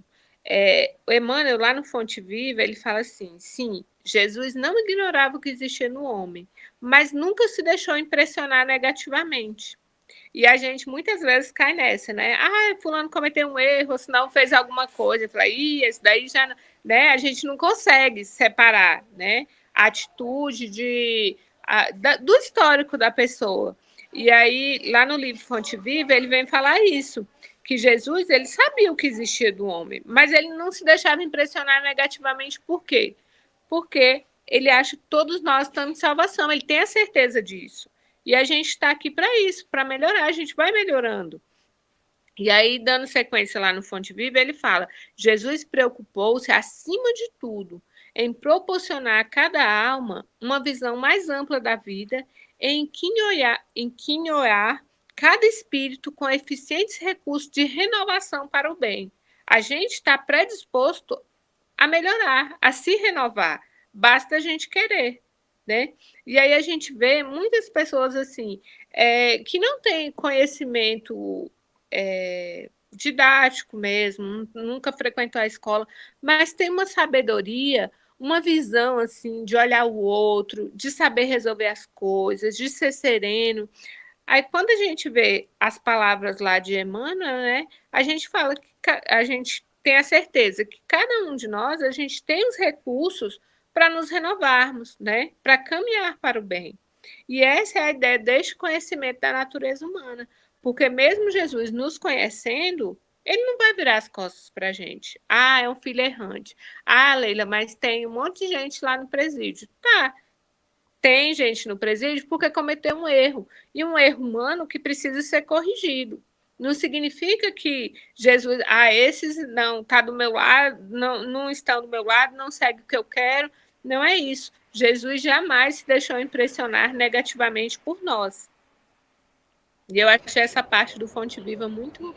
O Emmanuel, lá no Fonte Viva, ele fala assim, sim, Jesus não ignorava o que existia no homem, mas nunca se deixou impressionar negativamente. E a gente muitas vezes cai nessa, né? Ah, fulano cometeu um erro, ou se não fez alguma coisa. Fala, esse daí já... Né? A gente não consegue separar, né? A atitude do histórico da pessoa. E aí, lá no livro Fonte Viva, ele vem falar isso, que Jesus, ele sabia o que existia do homem, mas ele não se deixava impressionar negativamente. Por quê? Porque ele acha que todos nós estamos em salvação, ele tem a certeza disso. E a gente está aqui para isso, para melhorar, a gente vai melhorando. E aí, dando sequência lá no Fonte Viva, ele fala, Jesus preocupou-se, acima de tudo, em proporcionar a cada alma uma visão mais ampla da vida, em quinhoar cada espírito com eficientes recursos de renovação para o bem. A gente está predisposto a melhorar, a se renovar. Basta a gente querer, né? E aí a gente vê muitas pessoas assim, que não têm conhecimento didático mesmo, nunca frequentou a escola, mas tem uma sabedoria, uma visão assim de olhar o outro, de saber resolver as coisas, de ser sereno. Aí quando a gente vê as palavras lá de Emmanuel, né, a gente fala que a gente tem a certeza que cada um de nós, a gente tem os recursos para nos renovarmos, né, para caminhar para o bem. E essa é a ideia deste conhecimento da natureza humana, porque mesmo Jesus nos conhecendo, ele não vai virar as costas para a gente. Ah, é um filho errante. Ah, Leila, mas tem um monte de gente lá no presídio. Tá, tem gente no presídio porque cometeu um erro, e um erro humano que precisa ser corrigido. Não significa que Jesus, esses não tá do meu lado, não estão do meu lado, não segue o que eu quero. Não é isso. Jesus jamais se deixou impressionar negativamente por nós. E eu achei essa parte do Fonte Viva muito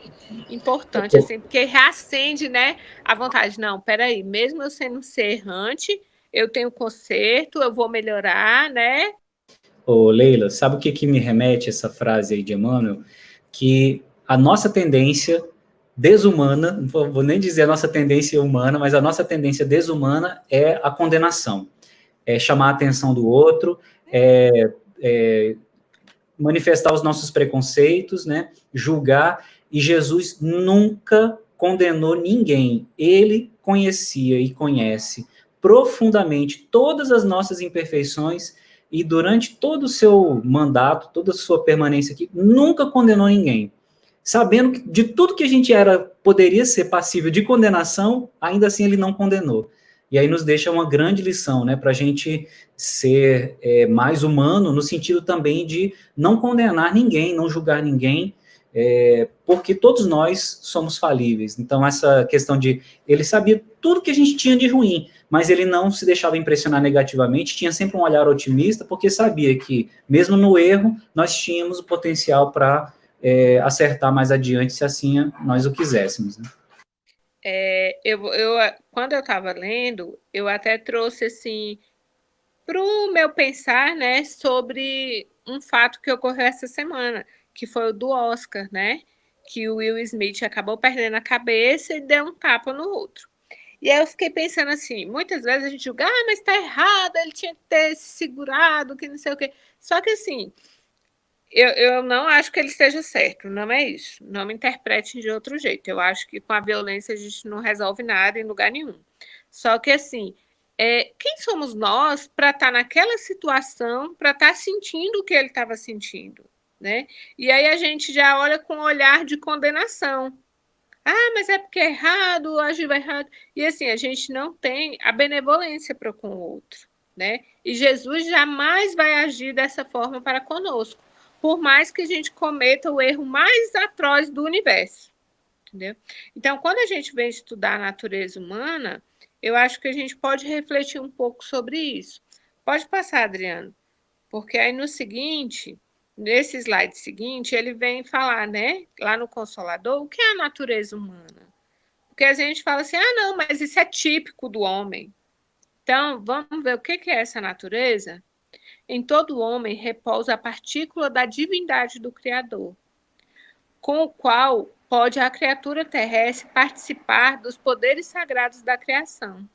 importante, assim, porque reacende, né, a vontade. Não, peraí, mesmo eu sendo um ser errante, eu tenho conserto, eu vou melhorar, né? Ô, Leila, sabe o que me remete essa frase aí de Emmanuel? Que a nossa tendência desumana, não vou nem dizer a nossa tendência humana, mas a nossa tendência desumana é a condenação. É chamar a atenção do outro, manifestar os nossos preconceitos, né? Julgar, e Jesus nunca condenou ninguém. Ele conhecia e conhece profundamente todas as nossas imperfeições, e durante todo o seu mandato, toda a sua permanência aqui, nunca condenou ninguém. Sabendo que de tudo que a gente poderia ser passível de condenação, ainda assim ele não condenou. E aí nos deixa uma grande lição, né, para a gente ser mais humano, no sentido também de não condenar ninguém, não julgar ninguém, porque todos nós somos falíveis. Então, essa questão de... Ele sabia tudo que a gente tinha de ruim, mas ele não se deixava impressionar negativamente, tinha sempre um olhar otimista, porque sabia que, mesmo no erro, nós tínhamos o potencial para acertar mais adiante, se assim nós o quiséssemos, né? Quando eu estava lendo, eu até trouxe assim para o meu pensar, né, sobre um fato que ocorreu essa semana, que foi o do Oscar, né, que o Will Smith acabou perdendo a cabeça e deu um tapa no outro. E aí eu fiquei pensando assim, muitas vezes a gente julga, mas está errado, ele tinha que ter se segurado, que não sei o quê. Só que assim, eu não acho que ele esteja certo, não é isso. Não me interprete de outro jeito. Eu acho que com a violência a gente não resolve nada em lugar nenhum. Só que assim, quem somos nós para estar naquela situação, para estar sentindo o que ele estava sentindo, né? E aí a gente já olha com um olhar de condenação. Mas é porque é errado, agiu errado. E assim, a gente não tem a benevolência para com o outro, né? E Jesus jamais vai agir dessa forma para conosco, por mais que a gente cometa o erro mais atroz do universo, entendeu? Então, quando a gente vem estudar a natureza humana, eu acho que a gente pode refletir um pouco sobre isso. Pode passar, Adriano, porque aí no seguinte, nesse slide seguinte, ele vem falar, né, lá no Consolador, o que é a natureza humana? Porque a gente fala assim, não, mas isso é típico do homem. Então, vamos ver o que é essa natureza? Em todo homem repousa a partícula da divindade do Criador, com o qual pode a criatura terrestre participar dos poderes sagrados da criação.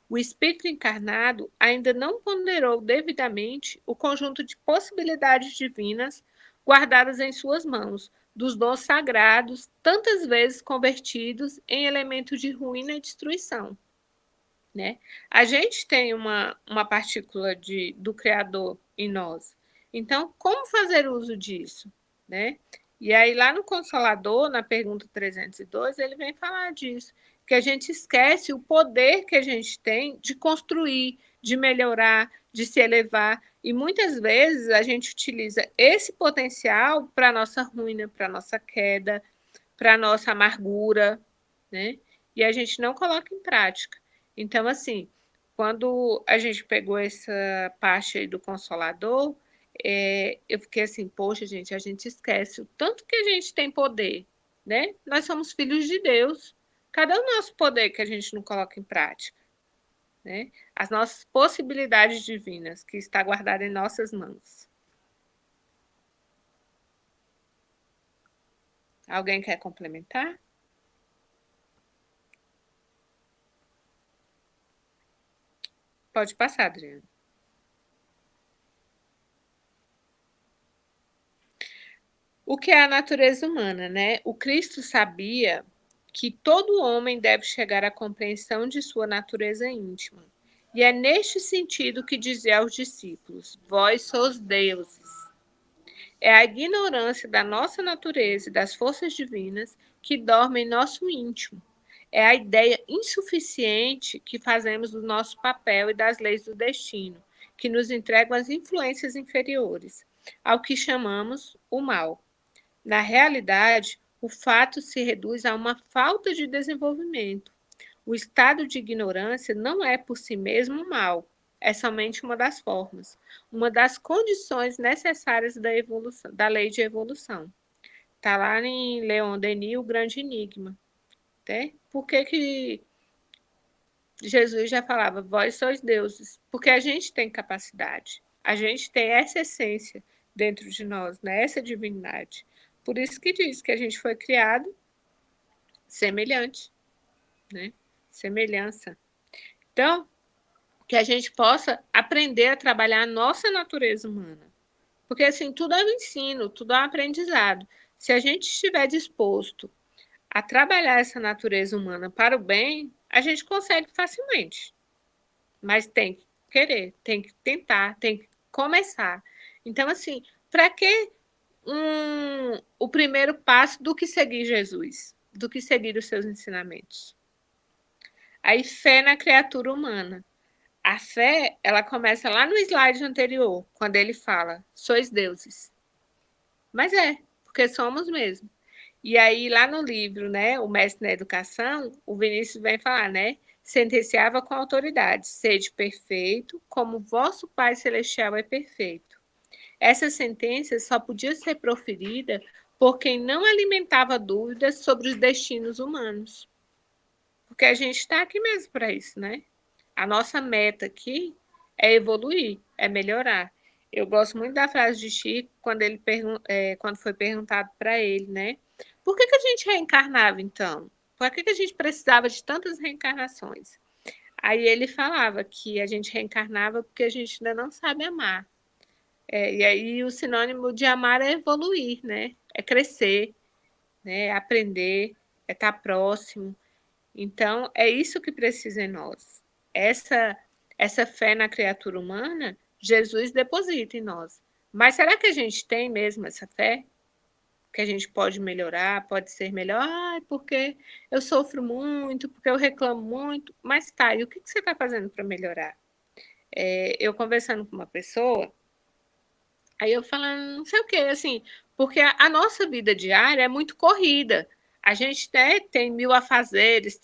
O espírito encarnado ainda não ponderou devidamente o conjunto de possibilidades divinas guardadas em suas mãos, dos dons sagrados, tantas vezes convertidos em elementos de ruína e destruição. Né? A gente tem uma partícula do Criador em nós. Então, como fazer uso disso? Né? E aí, lá no Consolador, na pergunta 302, ele vem falar disso, que a gente esquece o poder que a gente tem de construir, de melhorar, de se elevar. E muitas vezes a gente utiliza esse potencial para a nossa ruína, para a nossa queda, para a nossa amargura, né? E a gente não coloca em prática. Então, assim, quando a gente pegou essa parte aí do Consolador, eu fiquei assim, poxa, gente, a gente esquece o tanto que a gente tem poder, né? Nós somos filhos de Deus. Cadê o nosso poder que a gente não coloca em prática? né? As nossas possibilidades divinas, que está guardada em nossas mãos. Alguém quer complementar? Pode passar, Adriana. O que é a natureza humana, né? O Cristo sabia que todo homem deve chegar à compreensão de sua natureza íntima. E é neste sentido que dizia aos discípulos: vós sois deuses. É a ignorância da nossa natureza e das forças divinas que dorme em nosso íntimo. É a ideia insuficiente que fazemos do nosso papel e das leis do destino, que nos entregam as influências inferiores, ao que chamamos o mal. Na realidade, o fato se reduz a uma falta de desenvolvimento. O estado de ignorância não é por si mesmo mal, é somente uma das formas, uma das condições necessárias da evolução, da lei de evolução. Está lá em Leon Denis, O Grande Enigma. Né? Por que Jesus já falava, vós sois deuses? Porque a gente tem capacidade, a gente tem essa essência dentro de nós, né? Essa divindade. Por isso que diz que a gente foi criado semelhante, né? Semelhança. Então, que a gente possa aprender a trabalhar a nossa natureza humana. Porque, assim, tudo é um ensino, tudo é um aprendizado. Se a gente estiver disposto a trabalhar essa natureza humana para o bem, a gente consegue facilmente. Mas tem que querer, tem que tentar, tem que começar. Então, assim, para que o primeiro passo do que seguir Jesus, do que seguir os seus ensinamentos? Aí, fé na criatura humana. A fé, ela começa lá no slide anterior, quando ele fala, sois deuses. Mas porque somos mesmo. E aí, lá no livro, né, O Mestre na Educação, o Vinícius vem falar, né, sentenciava com autoridade, sede perfeito, como vosso Pai Celestial é perfeito. Essa sentença só podia ser proferida por quem não alimentava dúvidas sobre os destinos humanos. Porque a gente está aqui mesmo para isso, né? A nossa meta aqui é evoluir, é melhorar. Eu gosto muito da frase de Chico quando foi perguntado para ele, né? Por que a gente reencarnava, então? Por que a gente precisava de tantas reencarnações? Aí ele falava que a gente reencarnava porque a gente ainda não sabe amar. E aí o sinônimo de amar é evoluir, né? É crescer, né? É aprender, é estar próximo. Então, é isso que precisa em nós. Essa fé na criatura humana, Jesus deposita em nós. Mas será que a gente tem mesmo essa fé? Que a gente pode melhorar, pode ser melhor? Porque eu sofro muito, porque eu reclamo muito. Mas tá, e o que você está fazendo para melhorar? Eu conversando com uma pessoa, aí eu falando, não sei o quê, assim, porque a nossa vida diária é muito corrida. A gente tem mil afazeres,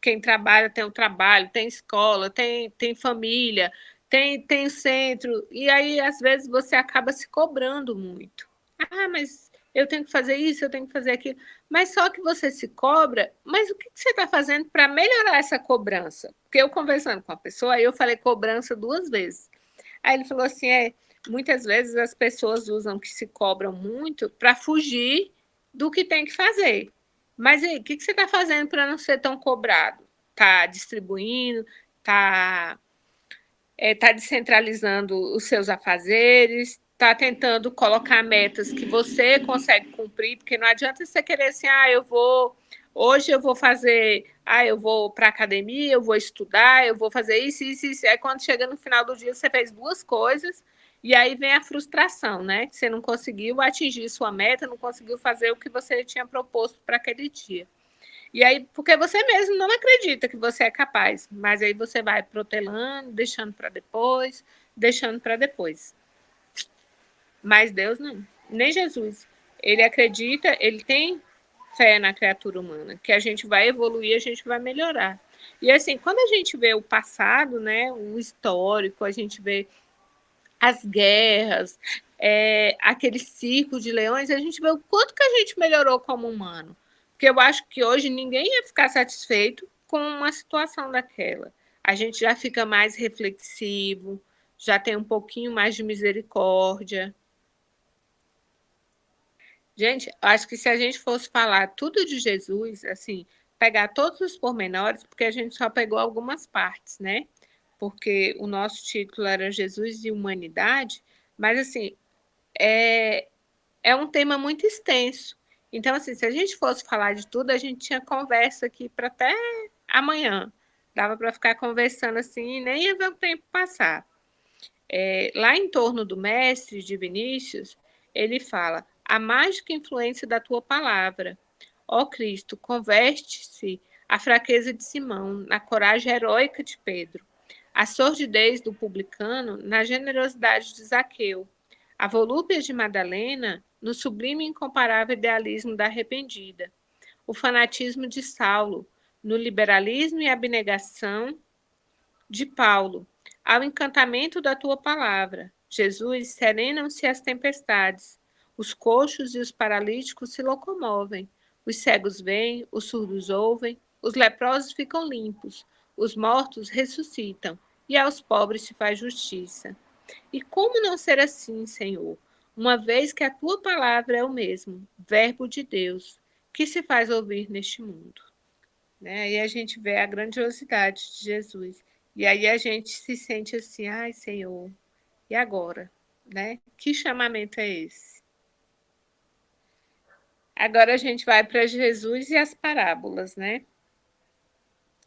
quem trabalha tem o trabalho, tem escola, tem família, tem centro, e aí às vezes você acaba se cobrando muito. Mas eu tenho que fazer isso, eu tenho que fazer aquilo. Mas só que você se cobra, mas o que você está fazendo para melhorar essa cobrança? Porque eu conversando com a pessoa, aí eu falei cobrança 2 vezes. Aí ele falou assim, muitas vezes as pessoas usam que se cobram muito para fugir do que tem que fazer. Mas aí, o que você está fazendo para não ser tão cobrado? Está distribuindo? Está descentralizando os seus afazeres? Está tentando colocar metas que você consegue cumprir? Porque não adianta você querer assim, hoje eu vou fazer, eu vou para a academia, eu vou estudar, eu vou fazer isso, isso, isso. Aí quando chega no final do dia, você fez 2 coisas, e aí vem a frustração, né? Que você não conseguiu atingir sua meta, não conseguiu fazer o que você tinha proposto para aquele dia. E aí, porque você mesmo não acredita que você é capaz, mas aí você vai protelando, deixando para depois, deixando para depois. Mas Deus não, nem Jesus. Ele acredita, ele tem fé na criatura humana, que a gente vai evoluir, a gente vai melhorar. E assim, quando a gente vê o passado, né, o histórico, a gente vê as guerras, aquele circo de leões, a gente vê o quanto que a gente melhorou como humano. Porque eu acho que hoje ninguém ia ficar satisfeito com uma situação daquela. a gente já fica mais reflexivo, já tem um pouquinho mais de misericórdia. Gente, acho que se a gente fosse falar tudo de Jesus, assim, pegar todos os pormenores, porque a gente só pegou algumas partes, né? Porque o nosso título era Jesus e Humanidade, mas, assim, é um tema muito extenso. Então, assim, se a gente fosse falar de tudo, a gente tinha conversa aqui para até amanhã. Dava para ficar conversando assim e nem ia ver o tempo passar. Lá em torno do mestre de Vinícius, ele fala: a mágica influência da tua palavra. Ó Cristo, converte-se a fraqueza de Simão na coragem heróica de Pedro, a sordidez do publicano na generosidade de Zaqueu, a volúpia de Madalena no sublime e incomparável idealismo da arrependida, o fanatismo de Saulo no liberalismo e abnegação de Paulo, ao encantamento da tua palavra. Jesus, serenam-se as tempestades, os coxos e os paralíticos se locomovem, os cegos veem, os surdos ouvem, os leprosos ficam limpos, os mortos ressuscitam, e aos pobres se faz justiça. E como não ser assim, Senhor, uma vez que a tua palavra é o mesmo, Verbo de Deus, que se faz ouvir neste mundo? Né? Aí a gente vê a grandiosidade de Jesus. E aí a gente se sente assim, ai, Senhor, e agora? Né? Que chamamento é esse? Agora a gente vai para Jesus e as parábolas, né?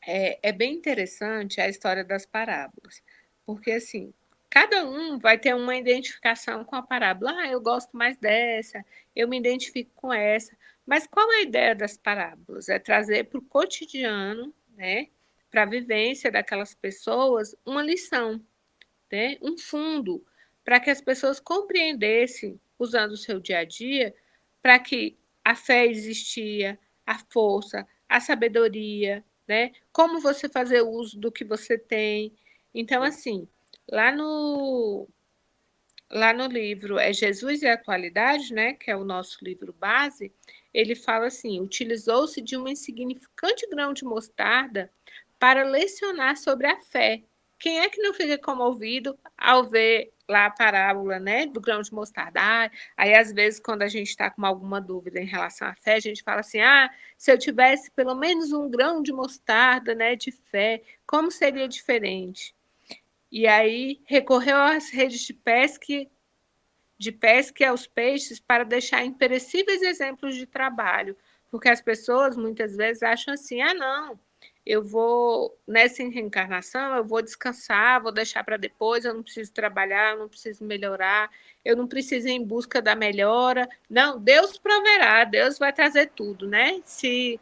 É bem interessante a história das parábolas, porque assim, cada um vai ter uma identificação com a parábola. Ah, eu gosto mais dessa, eu me identifico com essa. Mas qual é a ideia das parábolas? É trazer para o cotidiano, né, para a vivência daquelas pessoas, uma lição, né, um fundo, para que as pessoas compreendessem, usando o seu dia a dia, para que a fé existia, a força, a sabedoria, né? Como você fazer uso do que você tem. Então, assim, lá no livro Jesus e a Atualidade, né, que é o nosso livro base, ele fala assim: utilizou-se de um insignificante grão de mostarda para lecionar sobre a fé. Quem é que não fica comovido ao ver lá a parábola, né, do grão de mostarda? Aí, às vezes, quando a gente está com alguma dúvida em relação à fé, a gente fala assim: se eu tivesse pelo menos um grão de mostarda, né, de fé, como seria diferente? E aí recorreu às redes de pesca e aos peixes para deixar imperecíveis exemplos de trabalho, porque as pessoas muitas vezes acham assim: não, eu vou, nessa reencarnação, eu vou descansar, vou deixar para depois, eu não preciso trabalhar, eu não preciso melhorar, eu não preciso ir em busca da melhora. Não, Deus proverá, Deus vai trazer tudo, né? Se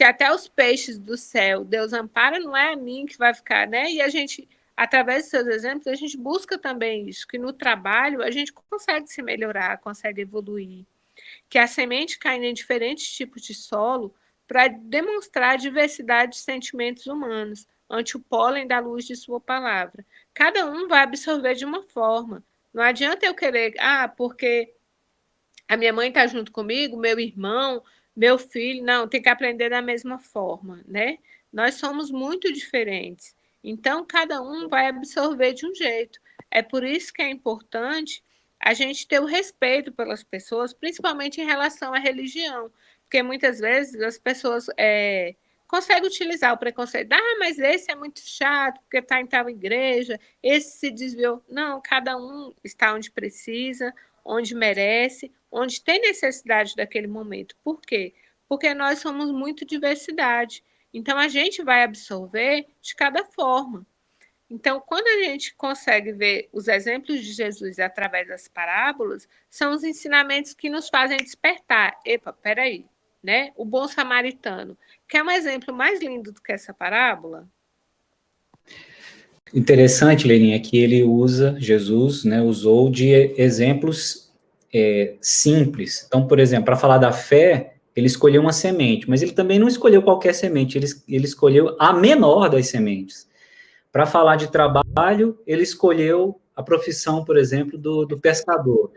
até os peixes do céu Deus ampara, não é a mim que vai ficar, né? E a gente, através dos seus exemplos, a gente busca também isso, que no trabalho a gente consegue se melhorar, consegue evoluir, que a semente cai em diferentes tipos de solo para demonstrar a diversidade de sentimentos humanos ante o pólen da luz de sua palavra. Cada um vai absorver de uma forma. Não adianta eu querer, porque a minha mãe está junto comigo, meu irmão, meu filho, não, tem que aprender da mesma forma, né? Nós somos muito diferentes, então cada um vai absorver de um jeito. É por isso que é importante a gente ter o respeito pelas pessoas, principalmente em relação à religião, porque muitas vezes as pessoas conseguem utilizar o preconceito. Mas esse é muito chato, porque está em tal igreja, esse se desviou. Não, cada um está onde precisa, onde merece, onde tem necessidade daquele momento. Por quê? Porque nós somos muito diversidade. Então, a gente vai absorver de cada forma. Então, quando a gente consegue ver os exemplos de Jesus através das parábolas, são os ensinamentos que nos fazem despertar. Epa, peraí, né? O bom samaritano. Quer um exemplo mais lindo do que essa parábola? Interessante, Leninha, é que ele Jesus, né, usou de exemplos simples. Então, por exemplo, para falar da fé, ele escolheu uma semente, mas ele também não escolheu qualquer semente, ele escolheu a menor das sementes. Para falar de trabalho, ele escolheu a profissão, por exemplo, do pescador,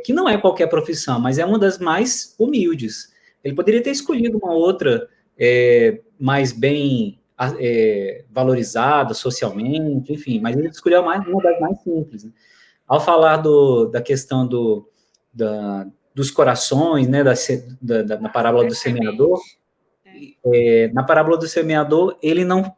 que não é qualquer profissão, mas é uma das mais humildes. Ele poderia ter escolhido uma outra mais bem valorizada socialmente, enfim, mas ele escolheu uma das mais simples, né? Ao falar da questão dos corações, né, na parábola do semeador, na parábola do semeador, ele não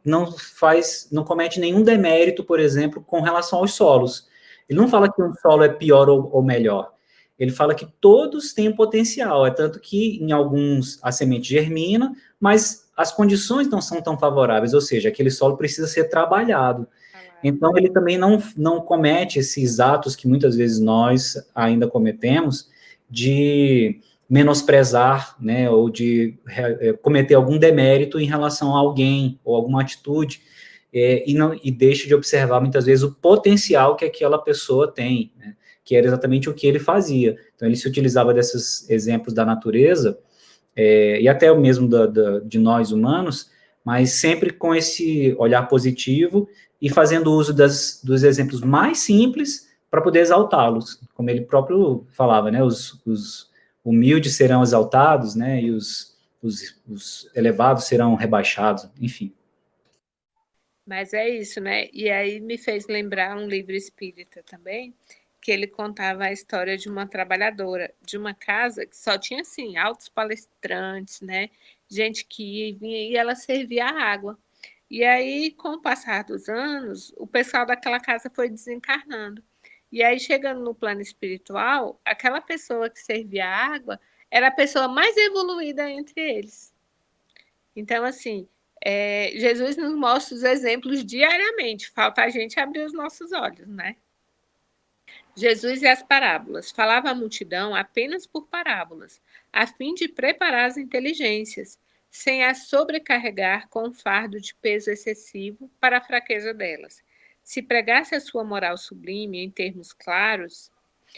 comete nenhum demérito, por exemplo, com relação aos solos. Ele não fala que um solo é pior ou melhor. Ele fala que todos têm potencial, é tanto que em alguns a semente germina, mas as condições não são tão favoráveis, ou seja, aquele solo precisa ser trabalhado. Então, ele também não comete esses atos que muitas vezes nós ainda cometemos de menosprezar, né, ou de cometer algum demérito em relação a alguém ou alguma atitude, e deixa de observar muitas vezes o potencial que aquela pessoa tem, né, que era exatamente o que ele fazia. Então, ele se utilizava desses exemplos da natureza, e até mesmo de nós humanos, mas sempre com esse olhar positivo e fazendo uso dos exemplos mais simples para poder exaltá-los, como ele próprio falava, né, os humildes serão exaltados, né, e os elevados serão rebaixados, enfim. Mas é isso, né? E aí me fez lembrar um livro espírita também, que ele contava a história de uma trabalhadora de uma casa que só tinha, assim, altos palestrantes, né? Gente que ia e vinha e ela servia a água. E aí, com o passar dos anos, o pessoal daquela casa foi desencarnando. E aí, chegando no plano espiritual, aquela pessoa que servia a água era a pessoa mais evoluída entre eles. Então, assim, Jesus nos mostra os exemplos diariamente. Falta a gente abrir os nossos olhos, né? Jesus e as parábolas. Falava à multidão apenas por parábolas, a fim de preparar as inteligências, sem as sobrecarregar com um fardo de peso excessivo para a fraqueza delas. Se pregasse a sua moral sublime em termos claros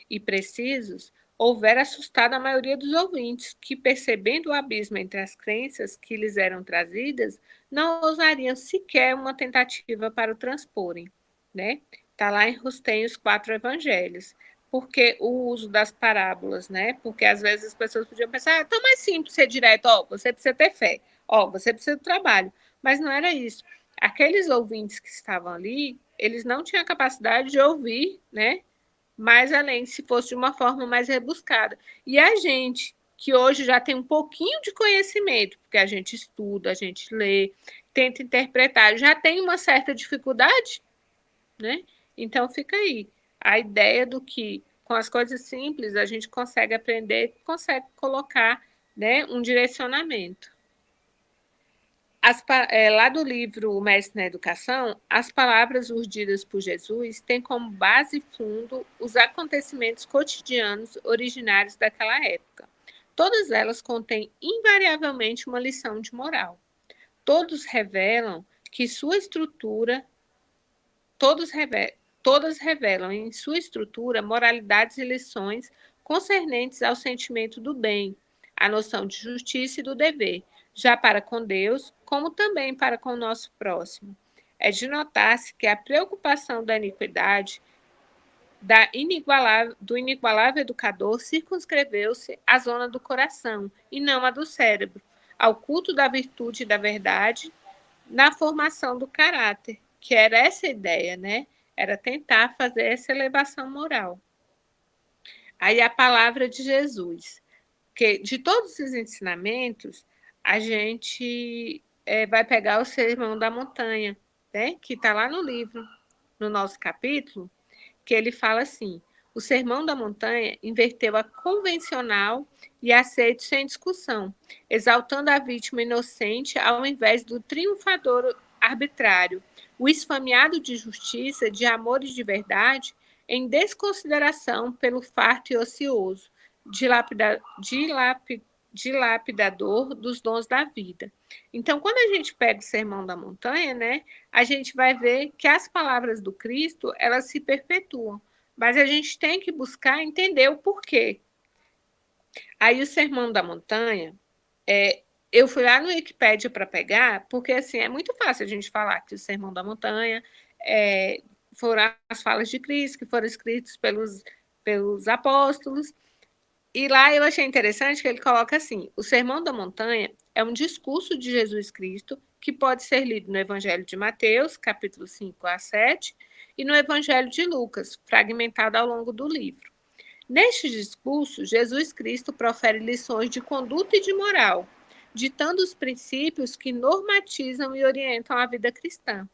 e precisos, houvera assustado a maioria dos ouvintes, que, percebendo o abismo entre as crenças que lhes eram trazidas, não ousariam sequer uma tentativa para o transporem, né? Está lá em Rustem os 4 evangelhos. Porque o uso das parábolas, né? Porque às vezes as pessoas podiam pensar, é tão mais simples ser direto, você precisa ter fé, você precisa do trabalho. Mas não era isso. Aqueles ouvintes que estavam ali, eles não tinham a capacidade de ouvir, né? Mais além, se fosse de uma forma mais rebuscada. E a gente, que hoje já tem um pouquinho de conhecimento, porque a gente estuda, a gente lê, tenta interpretar, já tem uma certa dificuldade, né? Então, fica aí a ideia do que, com as coisas simples, a gente consegue aprender, consegue colocar, né, um direcionamento. Lá do livro O Mestre na Educação, as palavras urdidas por Jesus têm como base e fundo os acontecimentos cotidianos originários daquela época. Todas elas contêm invariavelmente uma lição de moral. Todas revelam em sua estrutura moralidades e lições concernentes ao sentimento do bem, à noção de justiça e do dever, já para com Deus, como também para com o nosso próximo. É de notar-se que a preocupação da iniquidade, do inigualável educador, circunscreveu-se à zona do coração, e não à do cérebro, ao culto da virtude e da verdade, na formação do caráter, que era essa ideia, né? Era tentar fazer essa elevação moral. Aí a palavra de Jesus, que de todos os ensinamentos, a gente vai pegar o Sermão da Montanha, né? Que está lá no livro, no nosso capítulo, que ele fala assim: o Sermão da Montanha inverteu a convencional e aceito sem discussão, exaltando a vítima inocente ao invés do triunfador arbitrário, o esfameado de justiça, de amor e de verdade, em desconsideração pelo farto e ocioso, dilapidador dos dons da vida. Então, quando a gente pega o Sermão da Montanha, né, a gente vai ver que as palavras do Cristo, elas se perpetuam, mas a gente tem que buscar entender o porquê. Aí o Sermão da Montanha, eu fui lá no Wikipédia para pegar, porque assim, é muito fácil a gente falar que o Sermão da Montanha foram as falas de Cristo, que foram escritas pelos apóstolos. E lá eu achei interessante que ele coloca assim: o Sermão da Montanha é um discurso de Jesus Cristo que pode ser lido no Evangelho de Mateus, capítulo 5 a 7, e no Evangelho de Lucas, fragmentado ao longo do livro. Neste discurso, Jesus Cristo profere lições de conduta e de moral, ditando os princípios que normatizam e orientam a vida cristã.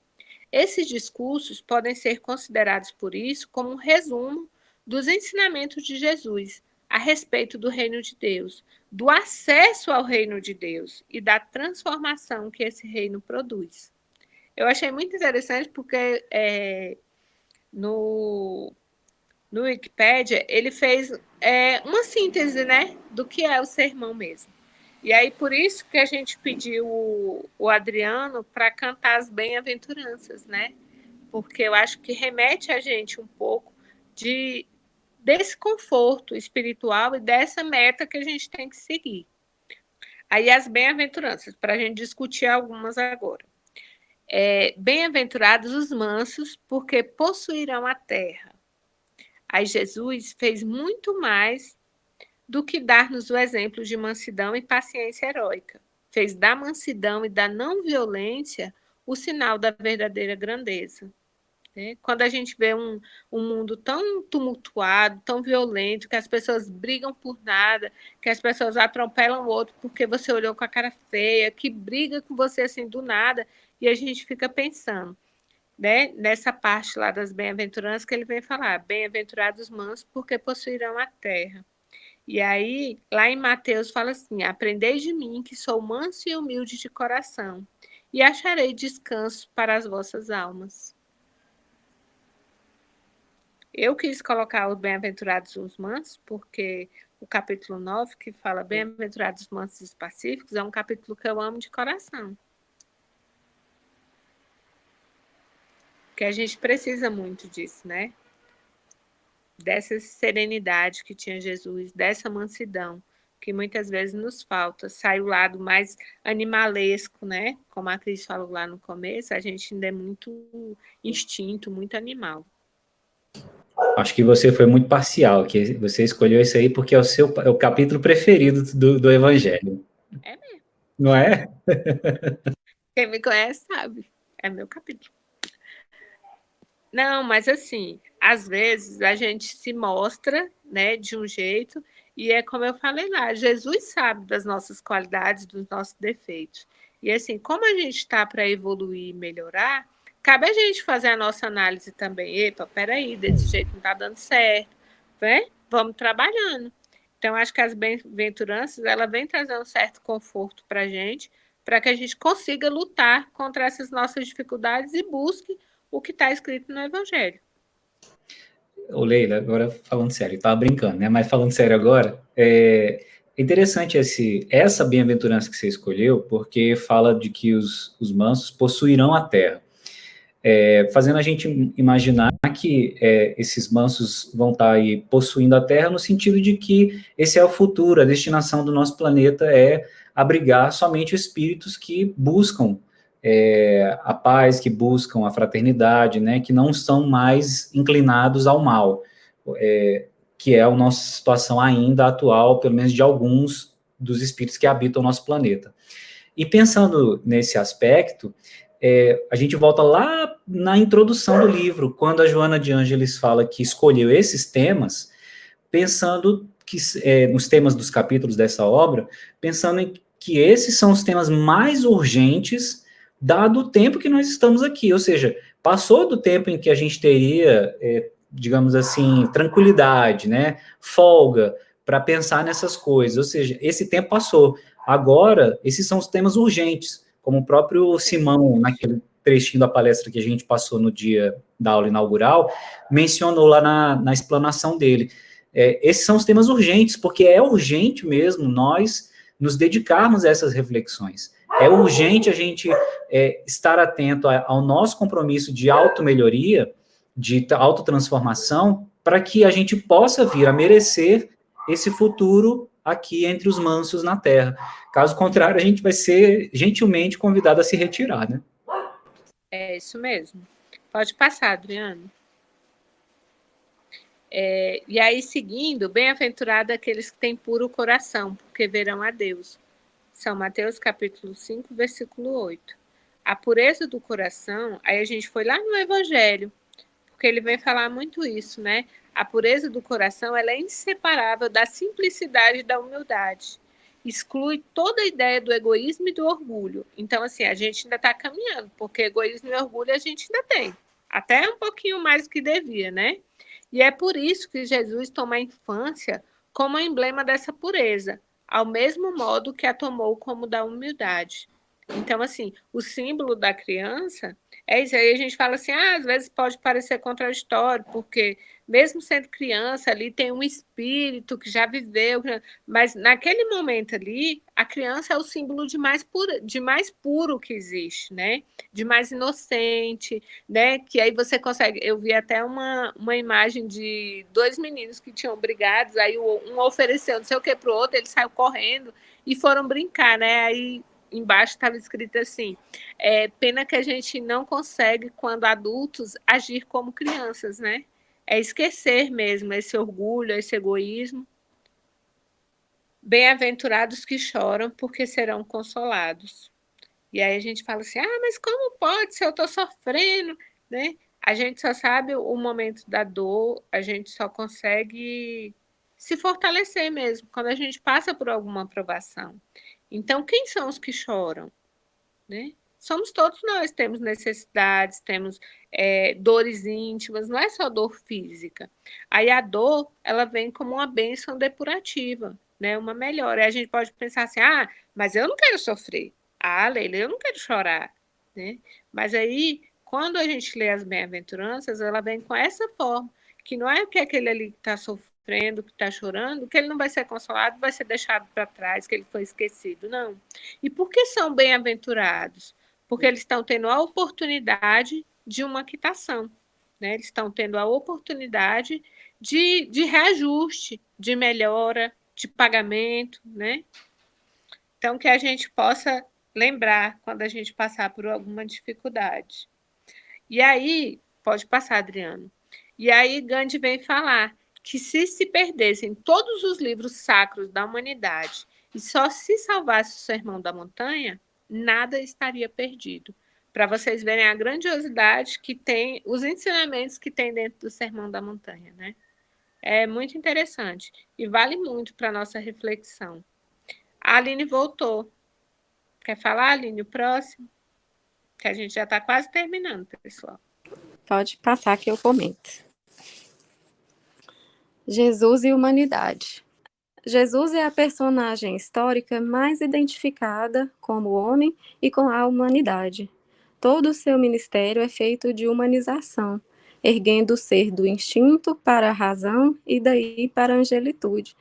Esses discursos podem ser considerados, por isso, como um resumo dos ensinamentos de Jesus a respeito do reino de Deus, do acesso ao reino de Deus e da transformação que esse reino produz. Eu achei muito interessante porque no Wikipédia ele fez uma síntese, né, do que é o sermão mesmo. E aí, por isso que a gente pediu o Adriano para cantar as bem-aventuranças, né? Porque eu acho que remete a gente um pouco desse conforto espiritual e dessa meta que a gente tem que seguir. Aí as bem-aventuranças, para a gente discutir algumas agora. Bem-aventurados os mansos, porque possuirão a terra. Aí Jesus fez muito mais do que dar-nos o exemplo de mansidão e paciência heróica. Fez da mansidão e da não violência o sinal da verdadeira grandeza. Quando a gente vê um mundo tão tumultuado, tão violento, que as pessoas brigam por nada, que as pessoas atropelam o outro porque você olhou com a cara feia, que briga com você assim do nada, e a gente fica pensando, né, nessa parte lá das bem-aventuranças que ele vem falar, bem-aventurados os mansos porque possuirão a terra. E aí, lá em Mateus fala assim, aprendei de mim que sou manso e humilde de coração, e acharei descanso para as vossas almas. Eu quis colocar os bem-aventurados os mansos, porque o capítulo 9, que fala bem-aventurados os mansos e pacíficos, é um capítulo que eu amo de coração. Porque a gente precisa muito disso, né? Dessa serenidade que tinha Jesus, dessa mansidão, que muitas vezes nos falta. Sai o lado mais animalesco, né? Como a Cris falou lá no começo, a gente ainda é muito instinto, muito animal. Acho que você foi muito parcial, que você escolheu isso aí porque é o capítulo preferido do Evangelho. É mesmo. Não é? Quem me conhece sabe. É meu capítulo. Não, mas assim, às vezes a gente se mostra, né, de um jeito, e é como eu falei lá, Jesus sabe das nossas qualidades, dos nossos defeitos. E assim, como a gente está para evoluir e melhorar, cabe a gente fazer a nossa análise também. Epa, peraí, desse jeito não está dando certo, né? Vamos trabalhando. Então, acho que as bem-aventuranças, ela vem trazer um certo conforto para que a gente consiga lutar contra essas nossas dificuldades e busque o que está escrito no Evangelho. Ô Leila, agora falando sério, estava brincando, né? Mas falando sério agora, é interessante essa bem-aventurança que você escolheu, porque fala de que os mansos possuirão a terra. Fazendo a gente imaginar que esses mansos vão estar aí possuindo a terra no sentido de que esse é o futuro, a destinação do nosso planeta é abrigar somente espíritos que buscam a paz, que buscam a fraternidade, né, que não são mais inclinados ao mal, que é a nossa situação ainda atual, pelo menos de alguns dos espíritos que habitam o nosso planeta. E pensando nesse aspecto, a gente volta lá na introdução do livro, quando a Joana de Ângeles fala que escolheu esses temas, pensando que nos temas dos capítulos dessa obra, pensando em que esses são os temas mais urgentes, dado o tempo que nós estamos aqui, ou seja, passou do tempo em que a gente teria, digamos assim, tranquilidade, né, folga, para pensar nessas coisas, ou seja, esse tempo passou. Agora, esses são os temas urgentes, como o próprio Simão, naquele trechinho da palestra que a gente passou no dia da aula inaugural, mencionou lá na explanação dele. Esses são os temas urgentes, porque é urgente mesmo nós nos dedicarmos a essas reflexões. É urgente a gente estar atento ao nosso compromisso de automelhoria, de autotransformação, para que a gente possa vir a merecer esse futuro aqui entre os mansos na Terra. Caso contrário, a gente vai ser gentilmente convidado a se retirar, né? É isso mesmo. Pode passar, Adriano. E aí, seguindo, bem-aventurado aqueles que têm puro coração, porque verão a Deus. São Mateus capítulo 5, versículo 8. a pureza do coração, aí a gente foi lá no Evangelho, porque ele vem falar muito isso, né? A pureza do coração, ela é inseparável da simplicidade e da humildade. Exclui toda a ideia do egoísmo e do orgulho. Então, assim, a gente ainda está caminhando, porque egoísmo e orgulho a gente ainda tem. Até um pouquinho mais do que devia, né? E é por isso que Jesus toma a infância como emblema dessa pureza, ao mesmo modo que a tomou como da humildade. Então, assim, o símbolo da criança é isso. Aí a gente fala assim, às vezes pode parecer contraditório, porque mesmo sendo criança ali tem um espírito que já viveu, mas naquele momento ali, a criança é o símbolo de mais puro que existe, né? De mais inocente, né? Que aí você consegue... Eu vi até uma imagem de 2 meninos que tinham brigado, aí um ofereceu não sei o que para o outro, ele saiu correndo e foram brincar, né? Aí embaixo estava escrito assim, pena que a gente não consegue, quando adultos, agir como crianças, né? É esquecer mesmo esse orgulho, esse egoísmo. Bem-aventurados que choram, porque serão consolados. E aí a gente fala assim, mas como pode se eu estou sofrendo, né? A gente só sabe o momento da dor, a gente só consegue se fortalecer mesmo, quando a gente passa por alguma provação. Então, quem são os que choram? Né? Somos todos nós, temos necessidades, temos dores íntimas, não é só dor física. Aí a dor, ela vem como uma bênção depurativa, né? Uma melhora. E a gente pode pensar assim, mas eu não quero sofrer. Leila, eu não quero chorar. Né? Mas aí, quando a gente lê as bem-aventuranças, ela vem com essa forma, que não é que aquele ali que está sofrendo, que está chorando, que ele não vai ser consolado, vai ser deixado para trás, que ele foi esquecido, não. E por que são bem-aventurados? Porque eles estão tendo a oportunidade de uma quitação, né? Eles estão tendo a oportunidade de reajuste, de melhora, de pagamento, né? Então, que a gente possa lembrar quando a gente passar por alguma dificuldade. E aí, pode passar, Adriano. E aí, Gandhi vem falar que se perdessem todos os livros sacros da humanidade e só se salvasse o Sermão da Montanha, nada estaria perdido. Para vocês verem a grandiosidade que tem, os ensinamentos que tem dentro do Sermão da Montanha, né? É muito interessante e vale muito para a nossa reflexão. A Aline voltou. Quer falar, Aline, o próximo? Que a gente já está quase terminando, pessoal. Pode passar que eu comento. Jesus e humanidade. Jesus é a personagem histórica mais identificada como homem e com a humanidade. Todo o seu ministério é feito de humanização, erguendo o ser do instinto para a razão e daí para a angelitude.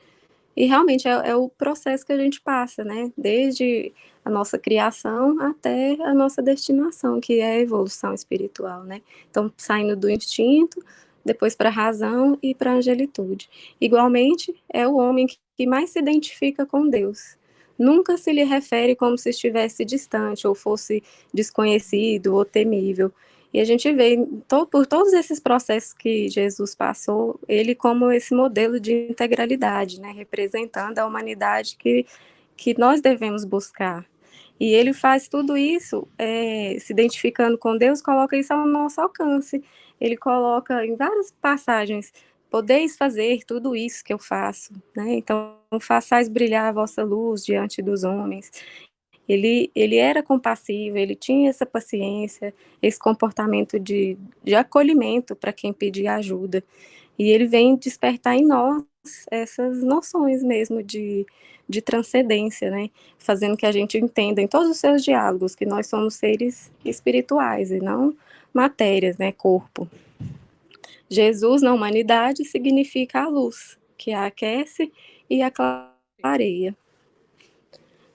E realmente é o processo que a gente passa, né? Desde a nossa criação até a nossa destinação, que é a evolução espiritual, né? Então, saindo do instinto, depois para a razão e para a angelitude. Igualmente, é o homem que mais se identifica com Deus. Nunca se lhe refere como se estivesse distante ou fosse desconhecido ou temível. E a gente vê por todos esses processos que Jesus passou, ele como esse modelo de integralidade, né, representando a humanidade que nós devemos buscar. E ele faz tudo isso, se identificando com Deus, coloca isso ao nosso alcance. Ele coloca em várias passagens, podeis fazer tudo isso que eu faço, né? Então, façais brilhar a vossa luz diante dos homens. Ele era compassivo, ele tinha essa paciência, esse comportamento de acolhimento para quem pedia ajuda. E ele vem despertar em nós essas noções mesmo de transcendência, né? Fazendo que a gente entenda em todos os seus diálogos que nós somos seres espirituais e não matérias, né? Corpo. Jesus na humanidade significa a luz, que a aquece e a clareia.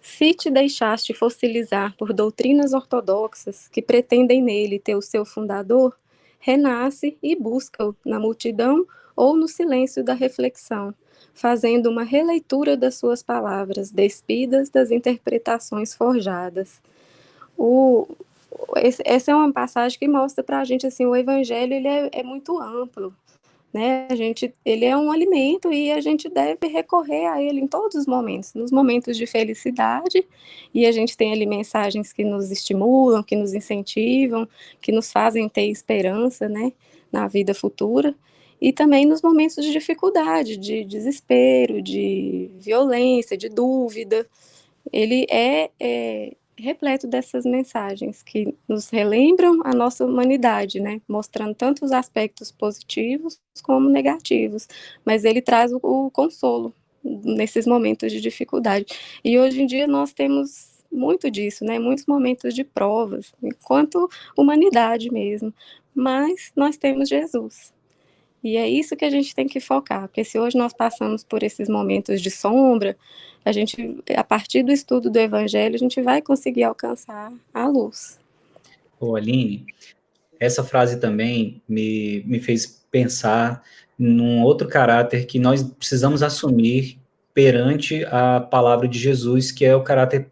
Se te deixaste fossilizar por doutrinas ortodoxas que pretendem nele ter o seu fundador, renasce e busca-o na multidão ou no silêncio da reflexão, fazendo uma releitura das suas palavras, despidas das interpretações forjadas. Essa é uma passagem que mostra para a gente assim, o evangelho ele é muito amplo, né? Ele é um alimento e a gente deve recorrer a ele em todos os momentos, nos momentos de felicidade, e a gente tem ali mensagens que nos estimulam, que nos incentivam, que nos fazem ter esperança, né, na vida futura, e também nos momentos de dificuldade, de desespero, de violência, de dúvida. Ele é repleto dessas mensagens que nos relembram a nossa humanidade, né? Mostrando tanto os aspectos positivos como negativos, mas ele traz o consolo nesses momentos de dificuldade. E hoje em dia nós temos muito disso, né? Muitos momentos de provas, enquanto humanidade mesmo, mas nós temos Jesus. E é isso que a gente tem que focar, porque se hoje nós passamos por esses momentos de sombra, a gente, a partir do estudo do Evangelho, a gente vai conseguir alcançar a luz. Ô, Aline, essa frase também me fez pensar num outro caráter que nós precisamos assumir perante a palavra de Jesus, que é o caráter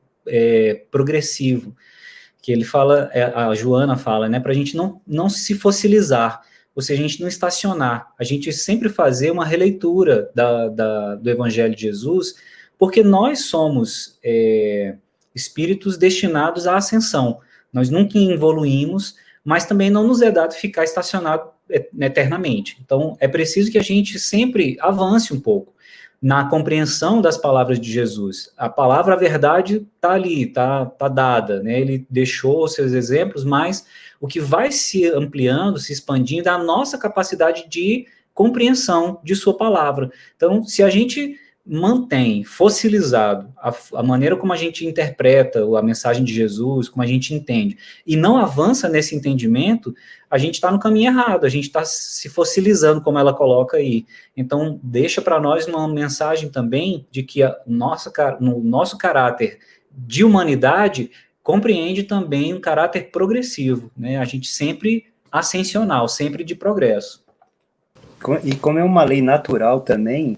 progressivo, que ele fala, a Joana fala, né, para a gente não se fossilizar, ou seja, a gente não estacionar, a gente sempre fazer uma releitura do Evangelho de Jesus, porque nós somos espíritos destinados à ascensão, nós nunca evoluímos, mas também não nos é dado ficar estacionado eternamente. Então, é preciso que a gente sempre avance um pouco na compreensão das palavras de Jesus. A palavra, a verdade, está ali, está dada, né? Ele deixou os seus exemplos, mas o que vai se ampliando, se expandindo, é a nossa capacidade de compreensão de sua palavra. Então, se a gente mantém fossilizado a maneira como a gente interpreta a mensagem de Jesus, como a gente entende, e não avança nesse entendimento, a gente está no caminho errado, a gente está se fossilizando, como ela coloca aí. Então, deixa para nós uma mensagem também de que no nosso caráter de humanidade compreende também um caráter progressivo, né? A gente sempre ascensional, sempre de progresso. E como é uma lei natural também,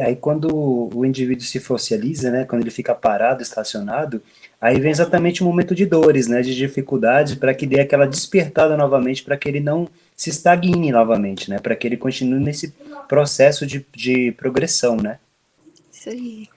aí quando o indivíduo se fossiliza, né, quando ele fica parado, estacionado, aí vem exatamente o momento de dores, né, de dificuldades, para que dê aquela despertada novamente, para que ele não se estagne novamente, né, para que ele continue nesse processo de progressão, né. Isso aí.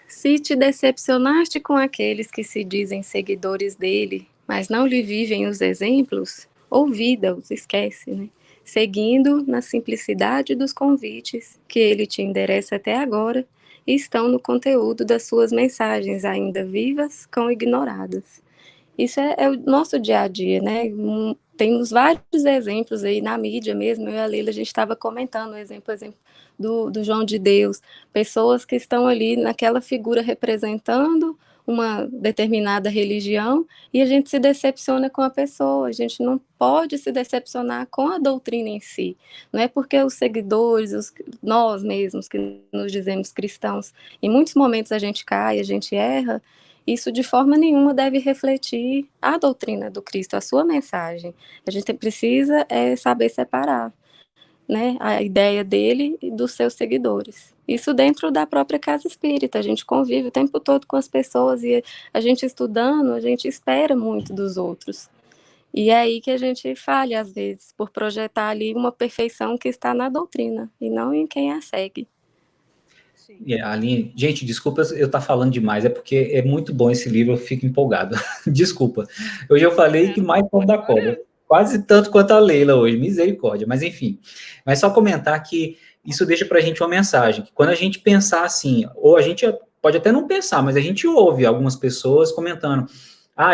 Se te decepcionaste com aqueles que se dizem seguidores dele, mas não lhe vivem os exemplos, ouvida-os, esquece, né? Seguindo na simplicidade dos convites que ele te endereça até agora e estão no conteúdo das suas mensagens ainda vivas, cão ignoradas. Isso é o nosso dia a dia, né? Temos vários exemplos aí na mídia mesmo, eu e a Leila, a gente estava comentando o exemplo do João de Deus, pessoas que estão ali naquela figura representando uma determinada religião e a gente se decepciona com a pessoa, a gente não pode se decepcionar com a doutrina em si, não é porque os seguidores, nós mesmos que nos dizemos cristãos, em muitos momentos a gente cai, a gente erra, isso de forma nenhuma deve refletir a doutrina do Cristo, a sua mensagem, a gente precisa saber separar, né, a ideia dele e dos seus seguidores. Isso dentro da própria casa espírita, a gente convive o tempo todo com as pessoas e a gente estudando, a gente espera muito dos outros. E é aí que a gente falha, às vezes, por projetar ali uma perfeição que está na doutrina e não em quem a segue. Aline, gente, desculpa eu estar falando demais, é porque é muito bom esse livro, eu fico empolgado. Desculpa. Hoje eu falei que mais ponto da cobra. Quase tanto quanto a Leila hoje, misericórdia, mas enfim. Mas só comentar que isso deixa para a gente uma mensagem, que quando a gente pensar assim, ou a gente pode até não pensar, mas a gente ouve algumas pessoas comentando,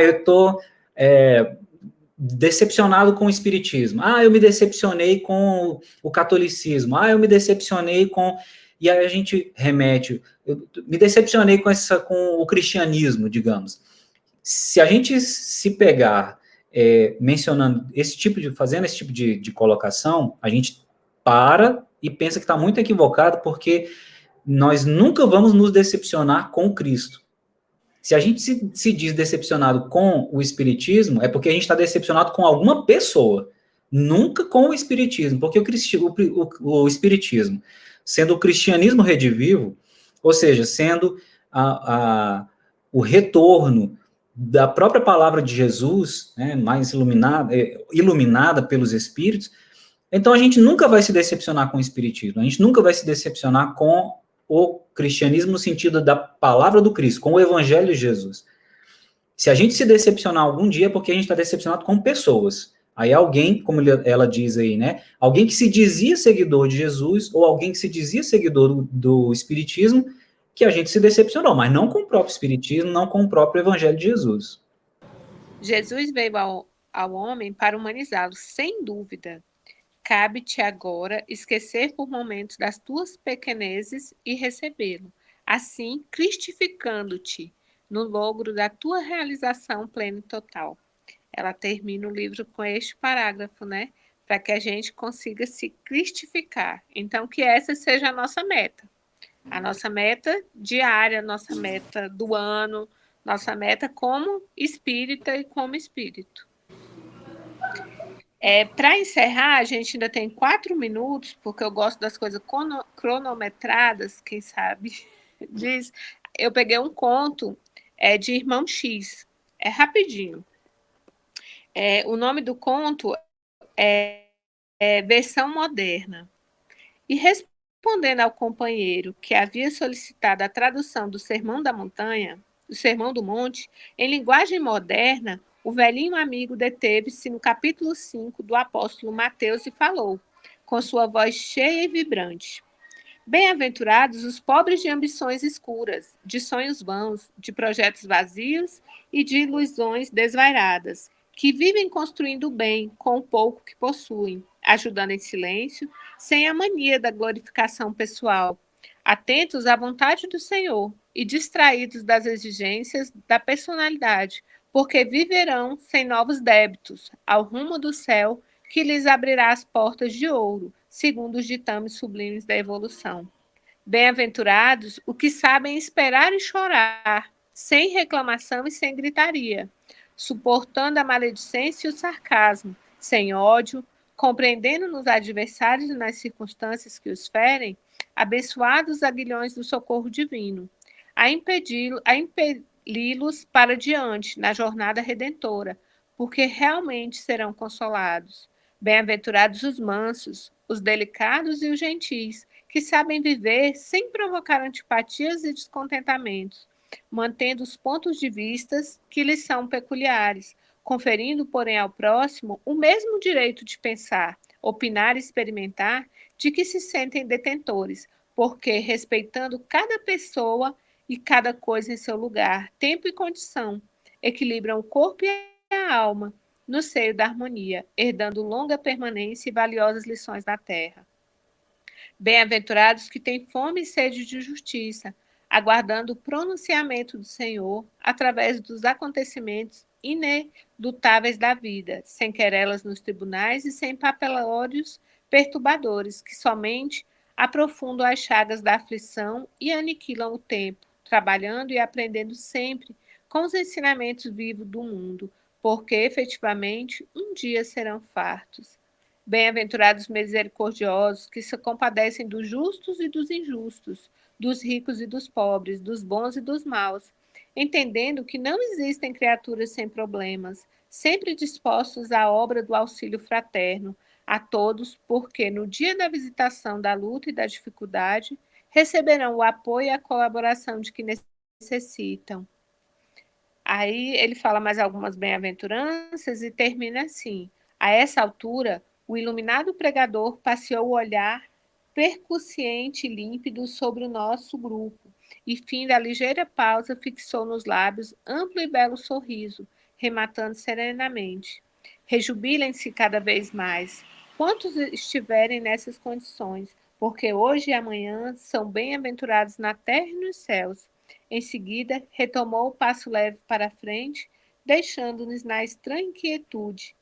eu estou decepcionado com o espiritismo, eu me decepcionei com o catolicismo, eu me decepcionei com... E aí a gente remete, eu me decepcionei com o cristianismo, digamos. Se a gente se pegar mencionando fazendo esse tipo de colocação, a gente para e pensa que está muito equivocado, porque nós nunca vamos nos decepcionar com Cristo. Se a gente se diz decepcionado com o espiritismo, é porque a gente está decepcionado com alguma pessoa, nunca com o espiritismo, porque o espiritismo, sendo o cristianismo redivivo, ou seja, sendo o retorno da própria palavra de Jesus, né, mais iluminada pelos Espíritos, Então a gente nunca vai se decepcionar com o Espiritismo, a gente nunca vai se decepcionar com o cristianismo no sentido da palavra do Cristo, com o Evangelho de Jesus. Se a gente se decepcionar algum dia é porque a gente está decepcionado com pessoas. Aí alguém, como ela diz aí, né? Alguém que se dizia seguidor de Jesus ou alguém que se dizia seguidor do Espiritismo, que a gente se decepcionou, mas não com o próprio Espiritismo, não com o próprio Evangelho de Jesus. Jesus veio ao homem para humanizá-lo, sem dúvida. Cabe-te agora esquecer por momentos das tuas pequenezes e recebê-lo, assim cristificando-te no logro da tua realização plena e total. Ela termina o livro com este parágrafo, né? Para que a gente consiga se cristificar. Então, que essa seja a nossa meta. A nossa meta diária, a nossa meta do ano, nossa meta como espírita e como espírito. Para encerrar, a gente ainda tem 4 minutos, porque eu gosto das coisas cronometradas, quem sabe diz. Eu peguei um conto de Irmão X, é rapidinho. O nome do conto é Versão Moderna. E respondendo ao companheiro que havia solicitado a tradução do Sermão da Montanha, do Sermão do Monte, em linguagem moderna, o velhinho amigo deteve-se no capítulo 5 do apóstolo Mateus e falou, com sua voz cheia e vibrante: Bem-aventurados os pobres de ambições escuras, de sonhos vãos, de projetos vazios e de ilusões desvairadas, que vivem construindo o bem com o pouco que possuem, ajudando em silêncio, sem a mania da glorificação pessoal, atentos à vontade do Senhor e distraídos das exigências da personalidade, porque viverão sem novos débitos, ao rumo do céu que lhes abrirá as portas de ouro, segundo os ditames sublimes da evolução. Bem-aventurados os que sabem esperar e chorar, sem reclamação e sem gritaria, suportando a maledicência e o sarcasmo, sem ódio, compreendendo nos adversários e nas circunstâncias que os ferem, abençoados aguilhões do socorro divino, a impeli-los para diante na jornada redentora, porque realmente serão consolados. Bem-aventurados os mansos, os delicados e os gentis, que sabem viver sem provocar antipatias e descontentamentos, mantendo os pontos de vista que lhes são peculiares, conferindo, porém, ao próximo o mesmo direito de pensar, opinar e experimentar de que se sentem detentores, porque, respeitando cada pessoa e cada coisa em seu lugar, tempo e condição, equilibram o corpo e a alma, no seio da harmonia, herdando longa permanência e valiosas lições na terra. Bem-aventurados que têm fome e sede de justiça, aguardando o pronunciamento do Senhor através dos acontecimentos inelutáveis da vida, sem querelas nos tribunais e sem papelórios perturbadores que somente aprofundam as chagas da aflição e aniquilam o tempo, trabalhando e aprendendo sempre com os ensinamentos vivos do mundo, porque efetivamente um dia serão fartos. Bem-aventurados misericordiosos, que se compadecem dos justos e dos injustos, dos ricos e dos pobres, dos bons e dos maus, entendendo que não existem criaturas sem problemas, sempre dispostos à obra do auxílio fraterno a todos, porque no dia da visitação da luta e da dificuldade, receberão o apoio e a colaboração de que necessitam. Aí ele fala mais algumas bem-aventuranças e termina assim: a essa altura, o iluminado pregador passeou o olhar percussiente e límpido sobre o nosso grupo, e, fim da ligeira pausa, fixou nos lábios amplo e belo sorriso, rematando serenamente: rejubilem-se cada vez mais, quantos estiverem nessas condições, porque hoje e amanhã são bem-aventurados na terra e nos céus. Em seguida, retomou o passo leve para a frente, deixando-nos na estranha inquietude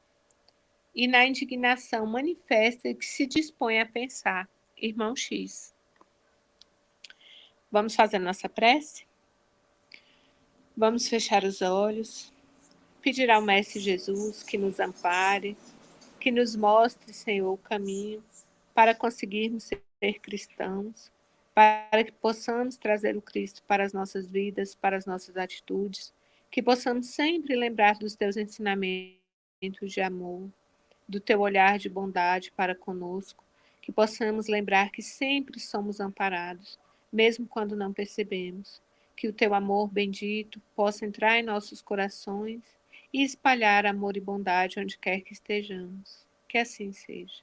e na indignação manifesta que se dispõe a pensar. Irmão X. Vamos fazer nossa prece? Vamos fechar os olhos, pedir ao Mestre Jesus que nos ampare, que nos mostre, Senhor, o caminho para conseguirmos ser cristãos, para que possamos trazer o Cristo para as nossas vidas, para as nossas atitudes, que possamos sempre lembrar dos teus ensinamentos de amor, do teu olhar de bondade para conosco, que possamos lembrar que sempre somos amparados, mesmo quando não percebemos, que o teu amor bendito possa entrar em nossos corações e espalhar amor e bondade onde quer que estejamos. Que assim seja.